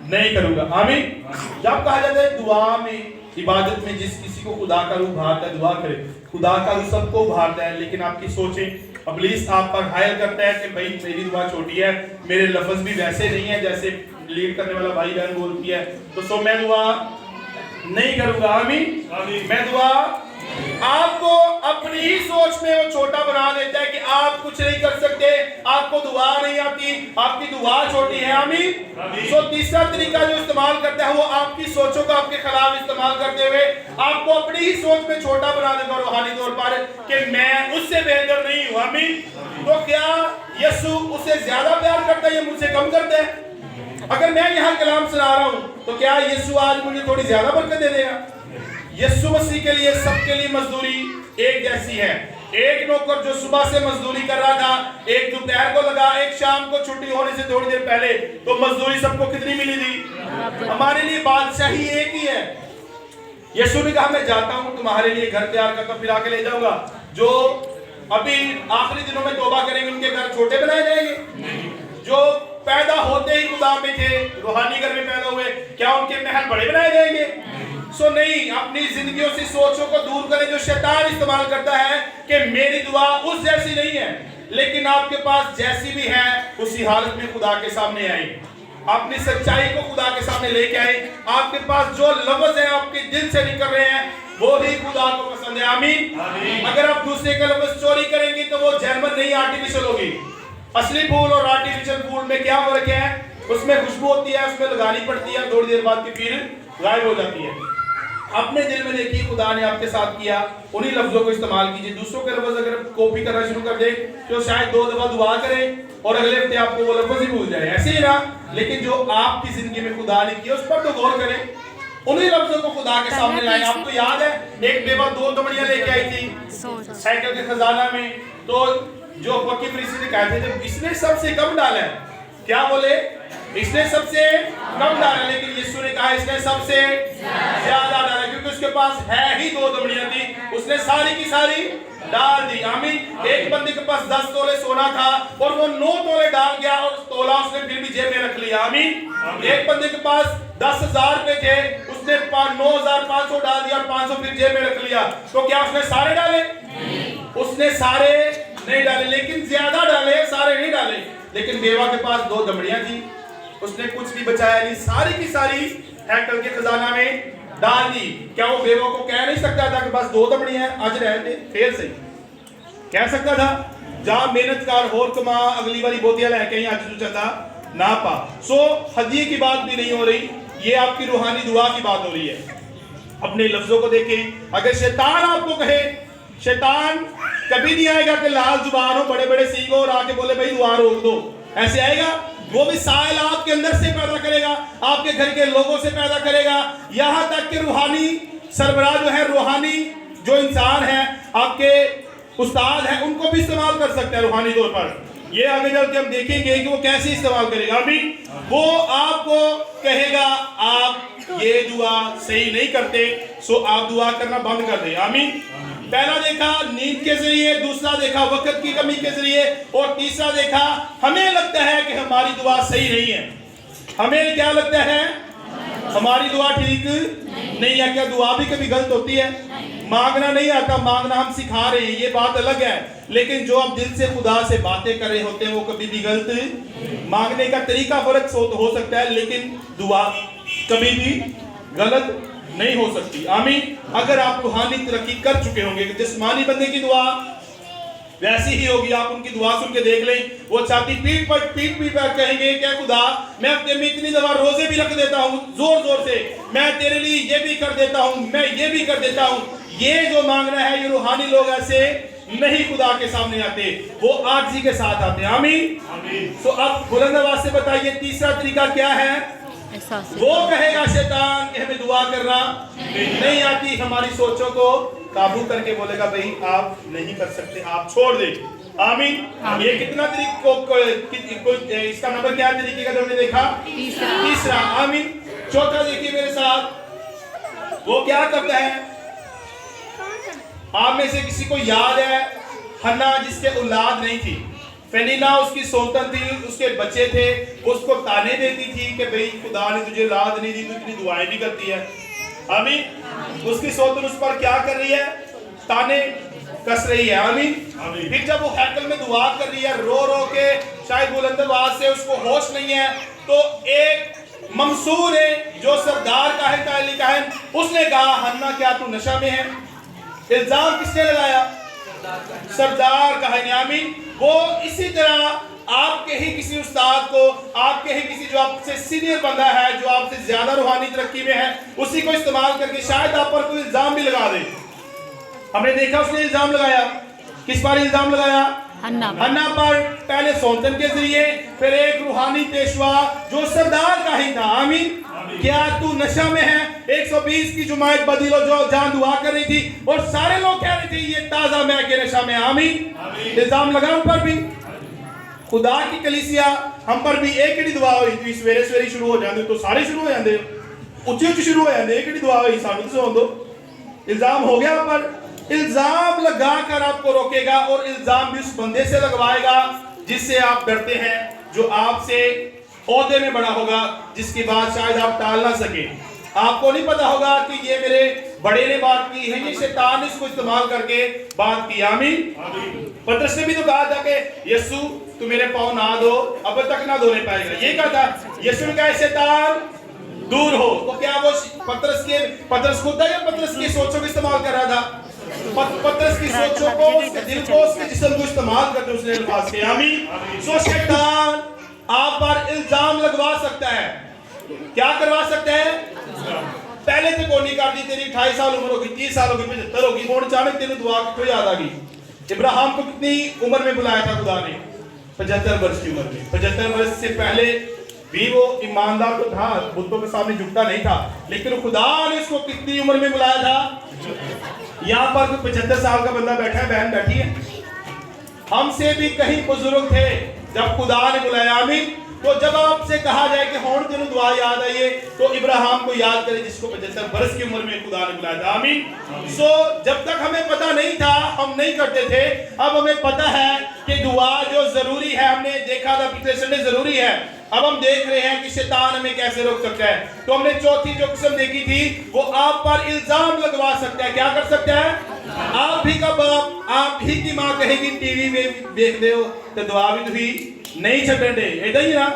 नहीं करूंगा। आमीन। जब कहा जाता है दुआ में, इबादत में, जिस किसी को खुदा का रूह भाता है दुआ करे, खुदा का रूह सबको भाता है, लेकिन आपकी सोचें, इब्लीस आप पर हायल करता है कि भाई मेरी दुआ छोटी है, मेरे लफ्ज भी वैसे नहीं है जैसे लीड करने वाला भाई बहन बोलती है, तो सो मैं दुआ नहीं करूंगा। आमीन। मैं दुआ, आपको अपनी ही सोच में वो छोटा बना देता है कि आप कुछ नहीं कर सकते, आपको दुआ नहीं आती, आपकी दुआ छोटी है। आमीन। सो तीसरा तरीका जो इस्तेमाल करता है वो आपकी सोचों को आपके खिलाफ इस्तेमाल करते हुए आपको अपनी ही सोच में छोटा बना देगा रूहानी तौर पर कि मैं उससे बेहतर नहीं हूं। आमीन। तो क्या यीशु उससे ज्यादा प्यार करता है या मुझसे कम करता है? अगर मैं यहाँ कलाम सुना रहा हूं तो क्या यीशु आज मुझे थोड़ी ज्यादा बरकत दे देगा? यीशु मसीह के लिए सबके लिए मजदूरी एक जैसी है। एक नौकर जो सुबह से मजदूरी कर रहा था, एक दोपहर को लगा, एक शाम को छुट्टी होने से थोड़ी देर पहले, तो मजदूरी सबको कितनी मिली थी? हमारे लिए बादशाही एक ही है। यीशु ने कहा मैं जाता हूं तुम्हारे लिए घर तैयार करता, फिर आके ले जाऊंगा। जो अभी आखिरी दिनों में तौबा करेंगे उनके घर छोटे बनाए जाएंगे? जो पैदा होते ही खुदा में थे, रूहानी घर में पैदा हुए, क्या उनके महल बड़े बनाए जाएंगे? सो नहीं। अपनी जिंदगियों से सोचों को दूर करें जो शैतान इस्तेमाल करता है कि मेरी दुआ उस जैसी नहीं है, लेकिन आपके पास जैसी भी है उसी हालत में खुदा के सामने आए, अपनी सच्चाई को खुदा के सामने लेके आए। आपके पास जो लफ्ज है आपके दिल से निकल रहे हैं वो ही खुदा को पसंद है। आमीन। अगर आप दूसरे का लफ्ज चोरी करेंगे तो वो जर्मन नहीं, आर्टिफिशियल होगी। असली फूल और आर्टिफिशियल फूल में क्या फर्क है? उसमें खुशबू होती है, उसमें लगानी पड़ती है, थोड़ी देर बाद फिर गायब हो जाती है। अपने दिल में देखिए खुदा ने आपके साथ किया, उन्हीं लफ्जों को इस्तेमाल कीजिए। दूसरों के लफ्ज अगर कॉपी करना शुरू कर दे तो शायद 2 दफा दुआ करें और अगले हफ्ते आपको वो लफ्ज ही भूल जाए, ऐसे ही ना। लेकिन जो आपकी जिंदगी में खुदा ने किया उस पर तो गौर करें, उन्हीं लफ्जों को खुदा के सामने लाएं। आपको याद है एक बेवा 2 दमड़ियां लेके आई थी साइकिल के खजाना में, तो जो फकीर फरीसी ने कहा थे इसने सबसे कम डाला है, क्या बोले, इसने सबसे कम डाला, लेकिन यीशु ने कहा इसने सबसे ज्यादा डाला, क्योंकि उसके पास है ही 2 दमड़ियां थी, उसने सारी की सारी डाल दी। आमीन। एक बंदे के पास 10 तोले सोना था और वो 9 तोले डाल गया और तोला उसने फिर भी जेब में रख लिया। आमीन। एक बंदे के पास 10,000 रुपए थे, उसने 9,500 डाल दिया और 500 फिर जेब में रख लिया। तो क्या उसने सारे डाले? उसने सारे नहीं डाले, लेकिन ज्यादा डाले, सारे नहीं डाले। लेकिन बेवा के पास 2 दमड़ियां थी, उसने कुछ भी बचाया नहीं, सारी की सारी हैकल के खजाना में डाल दी। क्या वो बेवा को कह नहीं सकता था कि बस 2 दमड़ियां हैं, आज रहते फेर सही, कह सकता था जहां मेहनतकार होर कमा अगली बारी बोतियां लेके आज जो चलता ना पा। सो हदिये की बात भी नहीं हो रही, ये आपकी रूहानी दुआ की बात हो रही है। अपने लफ्जों को देखें। अगर शैतान आपको कहे, शैतान कभी नहीं आएगा कि लाल जुबान हो, बड़े बड़े सींग हो और आके बोले भाई दुआ रोक दो, ऐसे आएगा? वो भी साइल आपके अंदर से पैदा करेगा, आपके घर के लोगों से पैदा करेगा, यहां तक कि रूहानी सरबराह जो है, रूहानी जो इंसान है, आपके उस्ताद है, उनको भी इस्तेमाल कर सकता है रूहानी तौर पर। ये आगे चल के हम देखेंगे कि वो कैसे इस्तेमाल करेगा। अभी वो आपको कहेगा आप ये दुआ सही नहीं करते, सो आप दुआ करना बंद कर दे। आमीन। पहला देखा नींद के जरिए, दूसरा देखा वक्त की कमी के जरिए, और तीसरा देखा हमें लगता है कि हमारी दुआ सही नहीं है। हमें क्या लगता है? हमारी दुआ ठीक नहीं है। क्या दुआ भी कभी गलत होती है? मांगना नहीं आता, मांगना हम सिखा रहे हैं, ये बात अलग है। लेकिन जो आप दिल से खुदा से बातें कर रहे होते हैं वो कभी भी गलत, मांगने का तरीका फर्क हो सकता है, लेकिन दुआ कभी भी गलत नहीं हो सकती। आमीन। अगर आप रूहानी तरक्की कर चुके होंगे, जिस्मानी बंदे की दुआ वैसी ही होगी, आप उनकी दुआ सुन के देख लें, वो छाती पीट पर कहेंगे क्या खुदा मैं अपने में इतनी दफा रोजे भी रख देता हूँ जोर जोर से, मैं तेरे लिए ये भी कर देता हूँ, मैं ये भी कर देता हूँ। ये जो मांगना है, ये रूहानी लोग ऐसे नहीं खुदा के सामने आते, वो आजिज़ी के साथ आते हैं। आमीन। तो अब बुलंद आवाज से बताइए तीसरा तरीका क्या है? वो कहेगा शैतान कि हमें दुआ करना नहीं आती, हमारी सोचों को काबू करके बोलेगा भाई आप नहीं कर सकते, आप छोड़ दे। आमीन। ये कितना तरीका, इसका नंबर क्या तरीके का हमने देखा? तीसरा। आमीन। चौथा देखिए मेरे साथ, वो क्या करता है? आप में से किसी को याद है हन्ना जिसके औलाद नहीं थी, फेनिना उसकी सौतन थी, उसके बच्चे थे, उसको ताने देती थी कि भाई खुदा ने तुझे औलाद नहीं दी, तू इतनी दुआएं भी करती है। आमीन। उसकी सौतन उस पर क्या कर रही है? ताने कस रही है। आमीन। फिर जब वो हैकल में दुआ कर रही है रो रो के, शायद बुलंद आवाज से, उसको होश नहीं है, तो एक मंसूर है जो सरदार का है, काहली का है, उसने कहा हन्ना क्या तू नशा में है? इल्जाम किसने लगाया? सरदार का है। आमीन। वो इसी तरह आपके ही किसी उस्ताद को, आपके ही किसी जो आपसे सीनियर बंदा है, जो आपसे ज्यादा रूहानी तरक्की में है, उसी को इस्तेमाल करके शायद आप पर कोई इल्जाम भी लगा दे। हमने देखा उसने इल्जाम लगाया, किस पर इल्जाम लगाया? हन्ना पर। पहले सौतन के जरिए, फिर एक रूहानी पेशवा जो सरदार का ही था। आमीन। क्या तू नशा में है? 120 की जुमायत बदीलो जो जान दुआ कर रही थी और सारे लोग कह रहे थे ये ताजा मैं के नशा में। आमीन। इल्जाम लगा उन पर भी। खुदा की कलीसिया हम पर भी एक ही दुआ हुई थी, सवेरे सवेरे शुरू हो जाते तो सारे शुरू हो जाते, उच्ची उच्ची शुरू हो जाते, एक ही दुआ हुई सानू तो सुन दो। इल्जाम हो गया पर इल्जाम लगा कर आपको रोकेगा, और इल्जाम भी उस बंदे से लगवाएगा जिससे आप डरते हैं, जो आपसे ओहदे में बड़ा होगा, जिसकी बात शायद आप टाल ना सके। आपको नहीं पता होगा कि ये मेरे बड़े ने बात की है, ये शैतान ने इसको इस्तेमाल करके बात की। आमीन। पतरस ने भी तो कहा था कि यीशु तू मेरे पाँव ना धो, अब तक ना धोने पाएगा, ये कहा था। यीशु ने कहा शैतान दूर हो। तो क्या वो पतरस खुद था या पतरस की सोचों को इस्तेमाल कर रहा था? पतरस की सोचों को, उसके दिल को, उसके जिस्म को इस्तेमाल करते उसने अल्फाज के। आमीन। सो शैतान आप पर इल्जाम लगवा सकता है। क्या करवा सकता है? पहले तो कोई नहीं करती, तेरी 28 साल उम्र होगी, 30 साल होगी, 75 होगी, और अचानक तेरे दुआ को याद आ गई। इब्राहिम को कितनी उम्र में बुलाया था खुदा ने? 75 वर्ष की उम्र में। 75 वर्ष से पहले भी वो ईमानदार तो था, बुतों के सामने झुकता नहीं था, लेकिन खुदा ने इसको कितनी उम्र में बुलाया था? यहाँ पर 75 साल का बंदा बैठा है, बहन बैठी है, हमसे भी कहीं बुजुर्ग थे जब खुदा ने बुलाया। आमीन। तो जब आपसे कहा जाए कि होड़ तेन दुआ याद आइए, तो इब्राहिम को याद करें जिसको 75 वर्ष की उम्र में खुदा ने बुलाया था। आमीन। सो जब तक हमें पता नहीं था हम नहीं करते थे, अब हमें पता है कि दुआ जो जरूरी है, हमने देखा था पिछले संडे जरूरी है, अब हम देख रहे हैं कि शैतान हमें कैसे रोक सकता है। तो हमने चौथी जो किस्म देखी थी, वो आप पर इल्जाम लगवा सकता है। क्या कर सकता है? आप ही का बाप, आप ही की माँ कहेगी टीवी में देख दे हो तो दुआ भी तुही नहीं छड़न दे, ऐसा ही ना।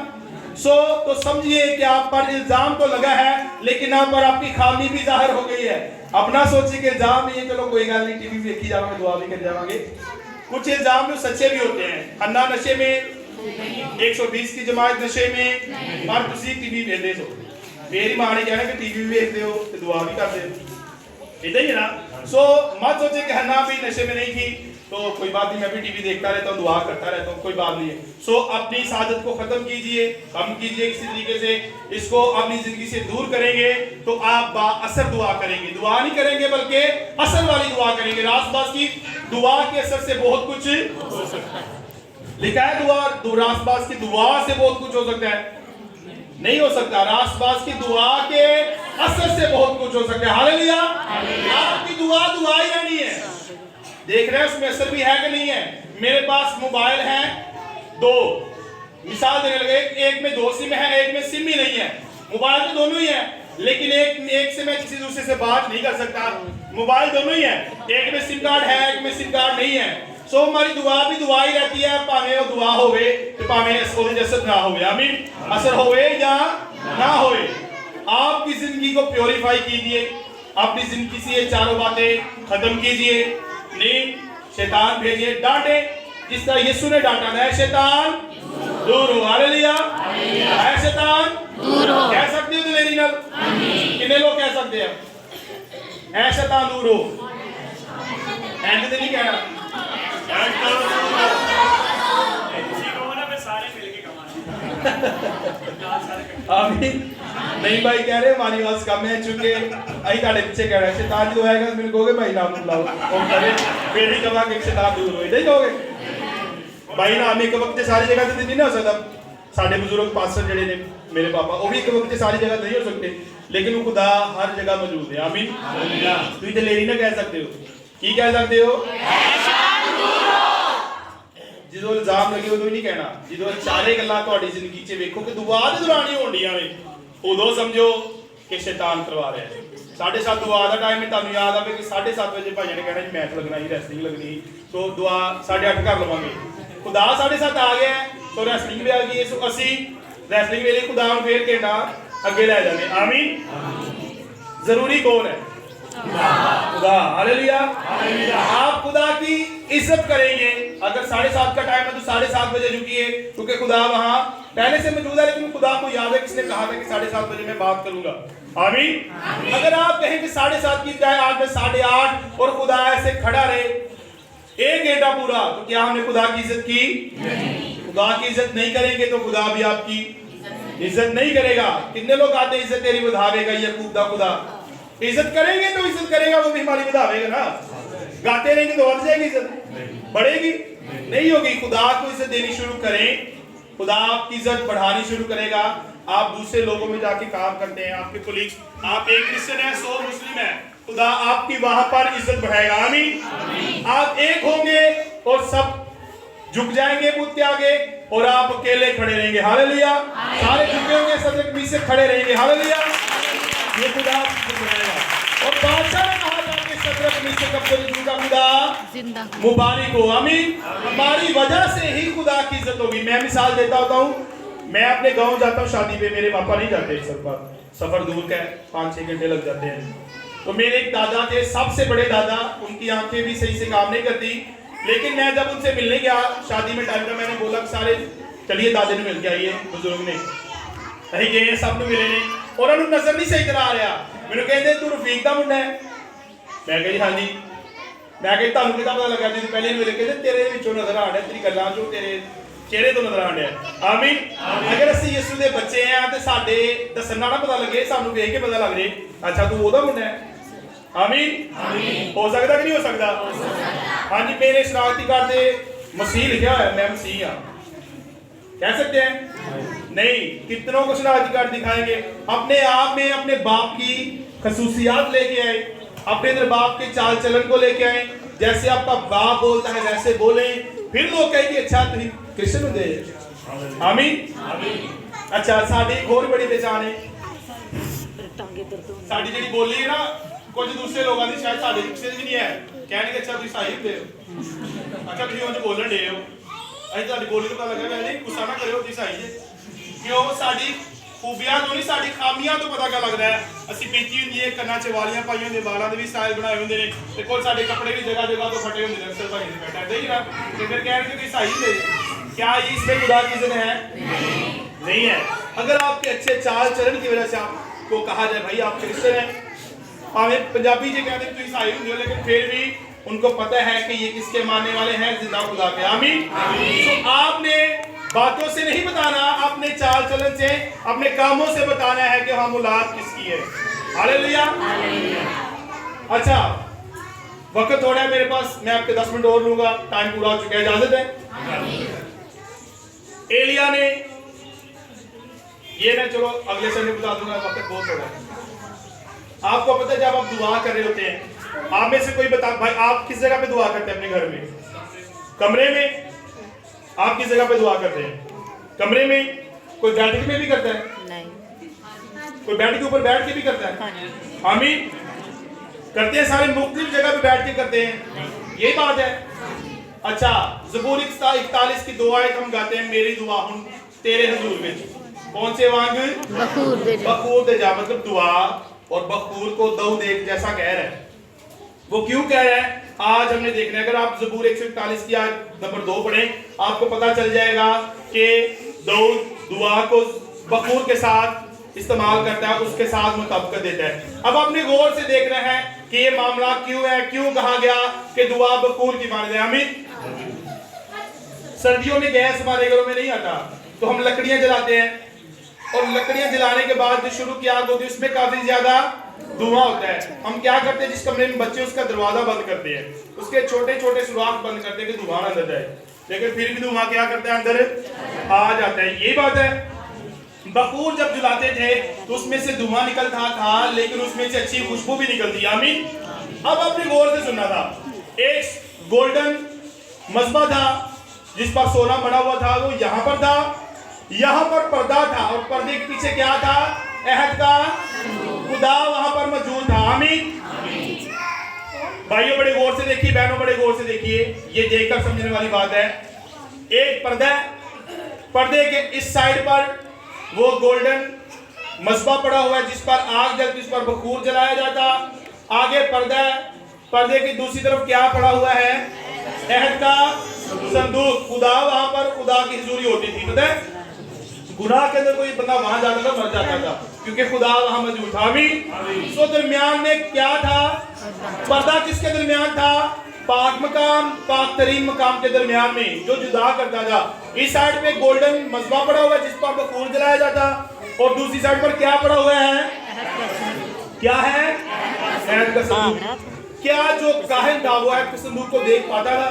तो समझिए कि आप पर इल्जाम तो लगा है, लेकिन आप पर आपकी खामी भी जाहिर हो गई है। अपना सोचिए कि इल्जाम नहीं है, चलो कोई गल नहीं, टीवी देखी जाओगे, दुआ भी कर जाओगे। कुछ इल्जाम जो सच्चे भी होते हैं। अन्ना नशे में, 120 की जमात नशे में, पर तुसी टीवी देखते हो, मेरी मां ने कहना कि टीवी भी देखते हो तो दुआ भी करते हो, ऐसा ही है ना। मत सोचे कि हन्ना भी नशे में नहीं थी तो कोई बात नहीं, मैं भी टीवी देखता रहता हूँ, दुआ करता रहता हूँ, कोई बात नहीं है। अपनी इस आदत को खत्म कीजिए, कम कीजिए किसी तरीके से, इसको अपनी जिंदगी से दूर करेंगे तो आप बाअसर दुआ करेंगे। दुआ नहीं करेंगे बल्कि असर वाली दुआ करेंगे। रासबाज की दुआ के असर से बहुत कुछ हो सकता है। लिखा है रासबाज की दुआ से बहुत कुछ हो सकता है? नहीं हो सकता। रासबाज की दुआ के असर से बहुत कुछ हो सकता है। हालेलुया। आपकी दुआ ही रहनी है। देख रहे हैं उसमें असर भी है कि नहीं है? मेरे पास मोबाइल है 2, मिसाल देने लगे, एक में 2 सिम है, एक में सिम ही नहीं है। मोबाइल तो दोनों ही है, लेकिन एक से मैं किसी दूसरे से बात नहीं कर सकता। मोबाइल दोनों ही है, एक में सिम कार्ड है, एक में सिम कार्ड नहीं है। हमारी दुआ भी दुआ ही रहती है, भावे वो दुआ होवे तो भावे असर ना होवे। आमीन। असर होवे या ना होवे, आपकी जिंदगी को प्योरीफाई कीजिए, अपनी जिंदगी से ये चारों बातें खत्म कीजिए। नींद, शैतान भेजिए, डांटे जिस तरह यीशु ने डांटा है, शैतान दूर हो। हालेलुया। है शैतान दूर हो, कह सकते हो दिलेरी नाल? कितने लोग कह सकते हैं है शैतान दूर हो? एंड तो नहीं कहना, नहीं भाई कह रहे हमारी आवाज कम है, चूंकि अही ताड़े पीछे कह रहे हैं शैतान जो आएगा मेरे कहोगे भाई नाम बुलाओ, और करे फिर ही कहांगे शैतान दूर होए, नहीं कहोगे भाई नाम एक वक्त सारी जगह ते नहीं हो सकता। साडे बुजुर्ग पास्टर जड़े ने मेरे पापा, वो भी एक वक्त सारी जगह नहीं हो सकते, लेकिन वो खुदा हर जगह मौजूद है। आमीन। तुम तो लेरी ना कह सकते हो, की कह सकते हो? जो इल्जाम लगे उदों नहीं कहना, जो चारे गल्लां तुहाडी जिंदगी च वेखो कि दुआ दे दौरान ही होंदियां ने, उदों समझो कि शैतान करवा रहा है। 7:30 दुआ का टाइम है, तुहानू याद आवे कि 7:30 बजे भाई ने कहना जी मैच लगना ही, रेसलिंग लगनी, तो दुआ 8:30 कर लवांगे। खुदा 7:30 आ गया तो रेसलिंग भी आ गई है, सो असी रेसलिंग वेले खुदा नूं फिर कहना अगे ले जाने। आमीन। जरूरी कौन है? खुदा। हालेलुया। आप खुदा की इज्जत करेंगे। अगर 7:30 का टाइम है तो 7:30 बजे झुकिए, क्योंकि खुदा वहां पहले से मौजूद है, लेकिन खुदा को याद है किसने कहा था कि 7:30 बजे मैं बात करूंगा। आमीन। अगर आप कहें कि 7:30 की बजाय आज मैं 8:30 और खुदा ऐसे खड़ा रहे 1 घंटा पूरा, तो क्या हमने खुदा की इज्जत की? खुदा की इज्जत नहीं करेंगे तो खुदा भी आपकी इज्जत नहीं करेगा। कितने लोग आते इज्जत तेरी बढ़ावेगा यकूब दा खुदा? इज्जत करेंगे तो इज्जत करेगा, वो भी हमारी बढ़ावेगा ना। गाते रहेंगे तो बढ़ जाएगी इज्जत, बढ़ेगी नहीं होगी। खुदा को इज्जत देनी शुरू करें, खुदा आपकी इज्जत बढ़ानी शुरू करेगा। आप दूसरे लोगों में जाके काम करते हैं, आपके कोलीग्स, आप एक क्रिश्चियन है 100 मुस्लिम है, खुदा आपकी वहां पर इज्जत बढ़ाएगा। आमीन। आप एक होंगे और सब झुक जाएंगे बुत के आगे और आप अकेले खड़े रहेंगे। हालेलुया। सारे झुके होंगे, सदर कमीज से खड़े रहेंगे। हालेलुया। ये खुदा बनाएगा। और बादशाह ने कहा जाके सदर कमीज से कब झुका खुदा जिंदा मुबारक हो। आमीन। हमारी वजह से ही खुदा की इज्जत होगी। मैं मिसाल देता होता हूँ, मैं अपने गांव जाता हूँ शादी पे, मेरे पापा नहीं जाते, सफर दूर का है, 5-6 घंटे लग जाते हैं। तो मेरे एक दादा थे, सबसे बड़े दादा, उनकी आंखें भी सही से काम नहीं करती, लेकिन मैं जब उनसे मिलने गया शादी में टाइम का, मैंने बोला सारे चलिए दादे ने मिल के आइए बुजुर्ग ने ਅਸੀਂ ਗਏ ਸਭ ਨੂੰ ਮਿਲੇ ਨੇ ਉਹਨਾਂ ਨੂੰ ਨਜ਼ਰ ਨਹੀਂ ਸਹੀ ਤਰ੍ਹਾਂ ਆ ਰਿਹਾ ਮੈਨੂੰ ਕਹਿੰਦੇ ਤੂੰ ਰਫੀਕ ਦਾ ਮੁੰਡਾ ਹੈ ਮੈਂ ਕਿਹਾ ਜੀ ਹਾਂਜੀ ਮੈਂ ਕਿਹਾ ਤੁਹਾਨੂੰ ਕਿੱਦਾਂ ਪਤਾ ਲੱਗਾ ਜਦੋਂ ਪਹਿਲੇ ਮਿਲੇ ਕਹਿੰਦੇ ਤੇਰੇ ਵਿੱਚੋਂ ਨਜ਼ਰ ਆ ਰਿਹਾ ਤੇਰੀ ਗੱਲਾਂ ਚੋਂ ਤੇਰੇ ਚਿਹਰੇ ਤੋਂ ਨਜ਼ਰ ਆ ਰਿਹਾ ਆਮੀਨ ਅਗਰ ਅਸੀਂ ਯਿਸੂ ਦੇ ਬੱਚੇ ਆ ਤੇ ਸਾਡੇ ਦੱਸਣ ਨਾਲ ਨਾ ਪਤਾ ਲੱਗੇ ਸਾਨੂੰ ਵੇਖ ਕੇ ਪਤਾ ਲੱਗ ਜੇ ਅੱਛਾ ਤੂੰ ਉਹਦਾ ਮੁੰਡਾ ਹੈ ਆਮੀਨ ਆਮੀਨ ਹੋ ਸਕਦਾ ਕਿ ਨਹੀਂ ਹੋ ਸਕਦਾ ਹਾਂਜੀ ਮੇਰੇ ਸ਼ਨਾਖਤੀ ਕਾਰਡ ਤੇ मसीह लिखा है मैं मसीह हाँ कह सकते हैं नहीं कितनों को शनाख्ती कार्ड दिखाएंगे अपने आप में अपने बाप की खसूसियात लेके आए अपने अंदर बाप के चाल चलन को लेके आए जैसे आपका बाप बोलता है वैसे बोले फिर लोग कहें कि अच्छा तुम क्रिश्चियन होंगे आमीन अच्छा साड़ी एक और बड़ी पहचान है साड़ी जी बोली है ना कुछ दूसरे लोगों की शायद साढ़े किसी भी नहीं है कहने अच्छा तुम ईसाई होंगे अच्छा तुम उन्हें बोलन डे हो अभी तुम्हारी बोली तो पता लगा मैं नहीं गुस्सा ना करो तुम ईसाई जे क्यों साड़ी खूबियां तो नहीं साड़ी खामियां तो पता क्या लगता है असि पीती हुंदी है कन्ना च वालियां पाई होंदे बालां दे भी स्टाइल बनाए होंदे ने ते कोल साडे कपड़े भी जगह जगह तो फटे होंदे ने अक्सर भाई ने बैठा है ना ते फिर कह रहे कि ईसाई होंदे क्या इसमें खुदा की इज़्ज़त है नहीं है अगर आपके अच्छे चाल चलन की वजह से आपको कहा जाए भाई आप क्रिश्चियन हैं भावें पंजाबी जी कहते हैं तुम ईसाई होंगे हो लेकिन फिर भी उनको पता है कि ये किसके मानने वाले हैं जिंदा खुदा के आमीन तो आपने बातों से नहीं बताना अपने चाल चलन से अपने कामों से बताना है कि हम औलाद किसकी है हालेलुया अच्छा वक्त थोड़ा है मेरे पास मैं आपके 10 मिनट और लूंगा टाइम पूरा हो चुका है इजाजत है एलिया ने ये मैं चलो अगले संडे बता दूंगा वक्त बहुत थोड़ा है आपको पता है जब आप दुआ कर रहे होते हैं आप में से कोई बता भाई आप किस जगह पे दुआ करते हैं अपने घर में कमरे में आप किस जगह पे दुआ करते हैं कमरे में कोई बैठ के भी करता है नहीं कोई बेड के ऊपर बैठ के भी करता है आमीन करते हैं सारे मुख्तलिफ जगह पे बैठ के करते हैं यही बात है अच्छा ज़बूर 41 की दुआ हम गाते हैं मेरी दुआ हूं तेरे हुजूर में कौन से वांग बखूर दे जा मतलब दुआ और बखूर को दो देख जैसा कह रहा है वो क्यों कह रहा है आज हमने देखना है अगर आप ज़बूर 141 की आज नंबर 2 पढ़ें आपको पता चल जाएगा कि दाऊद दुआ को बखूर के साथ इस्तेमाल करता है उसके साथ मुताबिकत देता है अब अपने गौर से देख रहे हैं कि ये मामला क्यों है क्यों कहा गया कि दुआ बखूर की माने आमीन सर्दियों में गैस हमारे घरों में नहीं आता तो हम लकड़ियां जलाते हैं और लकड़ियां जलाने के बाद जो शुरू की आग होती है उसमें काफी ज्यादा धुआं होता है हम क्या करते हैं जिस कमरे में बच्चे उसका दरवाजा बंद करते हैं उसके छोटे छोटे सुराख बंद करते हैं कि धुआं अंदर जाए लेकिन फिर भी धुआं क्या करता है अंदर आ जाता है यही बात है बखूर जब जलाते थे तो उसमें से धुआं निकलता था लेकिन उसमें से अच्छी खुशबू भी निकलती आमीन अब अपने गौर से सुनना था एक गोल्डन मस्बा था जिस पर सोना बना हुआ था वो यहाँ पर था यहाँ पर पर्दा था और पर्दे के पीछे क्या था अहद का खुदा वहां पर मौजूद था आमीन भाइयों बड़े गौर से देखिए बहनों बड़े गौर से देखिए ये देखकर समझने वाली बात है एक पर्दा पर्दे के इस साइड पर वो गोल्डन मस्बा पड़ा हुआ है जिस पर आग जलती उस पर बखूर जलाया जाता आगे पर्दा पर्दे की दूसरी तरफ क्या पड़ा हुआ है अहद का संदूक खुदा वहां पर खुदा की हुजूरी होती थी पता है गुनाह के अंदर कोई बंदा वहां जाता था मर जाता था क्योंकि खुदा वहां मौजूद था आमीन सो दरमियान में क्या था पर्दा किसके दरमियान था पाक मकाम पाक तरीन मकाम के दरमियान में जो जुदा करता था इस साइड पे गोल्डन मस्बा पड़ा हुआ है जिस पर बखूर जलाया जाता और दूसरी साइड पर क्या पड़ा हुआ है क्या है अहद का संदूक क्या जो काहिन था वो अहद के संदूक को देख पाता था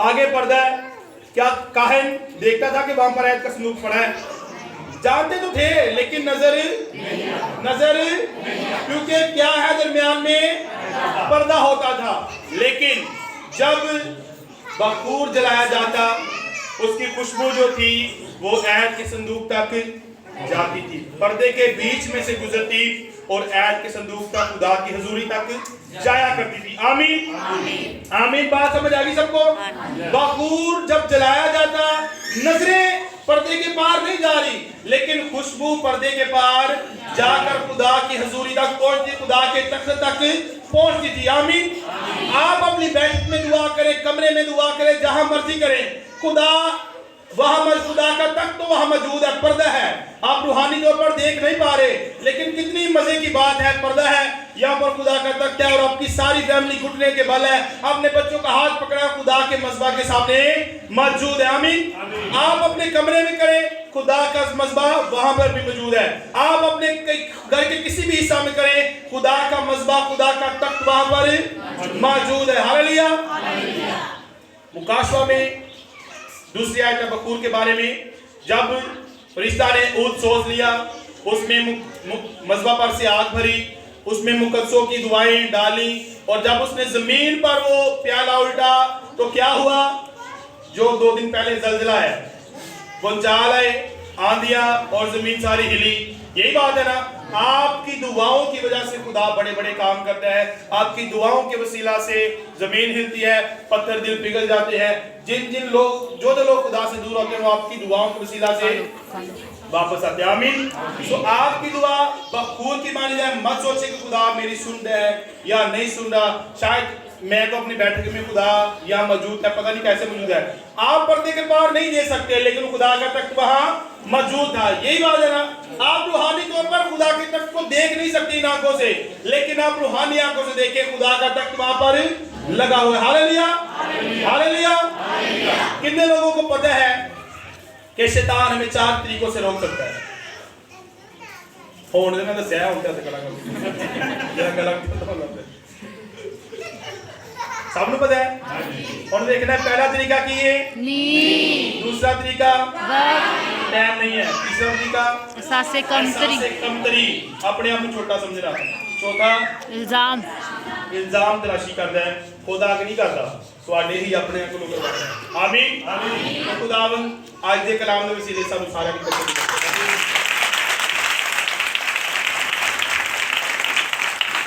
आगे पर्दा है क्या काहिन देखता था कि वहां पर अहद का संदूक पड़ा है जानते तो थे लेकिन नजर क्योंकि क्या है दरमियान में पर्दा होता था लेकिन जब बखूर जलाया जाता उसकी खुशबू जो थी वो अहद के संदूक तक जाती थी पर्दे के बीच में से गुजरती और अहद के संदूक का खुदा की हुजूरी तक जाया करती थी आमीन आमीन बात समझ आ गई सबको बखूर जब जलाया जाता नजरें पर्दे के पार नहीं जा रही लेकिन खुशबू पर्दे के पार जाकर खुदा की हुजूरी तक पहुंचती खुदा के तख्त तक पहुंचती थी आमीन आप अपनी बैठ में दुआ करें कमरे में दुआ करें जहां मर्जी करें खुदा वहां खुदा का तख्त तो वहां मौजूद है, पर्दा है, आप रूहानी तौर पर देख नहीं पा रहे, लेकिन कितनी मजे की बात है, पर्दा है, यहाँ पर खुदा का तख्त है और आपकी सारी फैमिली घुटने के बल है, अपने बच्चों का हाथ पकड़ा खुदा के मज़बा के सामने मौजूद है। आमीन। आप अपने कमरे में करें, खुदा का मज़बा वहां पर भी मौजूद है। आप अपने घर के किसी भी हिस्सा में करें, खुदा का मज़बा, खुदा का तख्त वहां पर मौजूद है। हालेलुया। मुकाशवा में दूसरी आयत बखूर के बारे में, जब फरिश्ता ने ऊद सोच लिया, उसमें मज़बा पर से आग भरी, उसमें मुकद्दसों की दुआएं डाली, और जब उसने जमीन पर वो प्याला उल्टा तो क्या हुआ? जो 2 दिन पहले जल्जला है, भूचाल आए, आंधियां और जमीन सारी हिली। यही बात है ना, आपकी दुआओं की वजह से खुदा बड़े बड़े काम करता है। आपकी दुआओं के वसीला से जमीन हिलती है, पत्थर दिल पिघल जाते हैं। जिन लोग जो लोग खुदा से दूर होते हैं, वो आपकी दुआओं के वसीला से वापस आते हैं। आमीन। तो आपकी दुआ बखूर की मानी जाए। मत सोचे कि खुदा मेरी सुन रहा है या नहीं सुन रहा, शायद मैं तो अपनी बैठक में खुदा यहाँ मौजूद है, पता नहीं कैसे मौजूद है। आप पर्दे के पार नहीं दे सकते, लेकिन खुदा का तख्त वहां मौजूद था। यही बात है ना, आप रूहानी तौर पर खुदा के तख्त को देख नहीं सकते इन आंखों से, लेकिन आप रूहानी आंखों से देखें, खुदा का तख्त वहां पर लगा हुआ है। Hallelujah, hallelujah. कितने लोगों को पता है कि शैतान हमें 4 तरीकों से रोक सकता है? फोन में दस्या सबको पता है। और देखना है, पहला तरीका की है दूसरा तरीका टाइम नहीं है, तीसरा तरीका कमतरी, अपने आप को छोटा समझना, चौथा इल्जाम तलाशी करता है, खुदा नहीं करता, ਤੁਹਾਡੇ ही अपने को करवाता है। आमीन। खुदावन आज के कलाम के वसीले सानू सारा की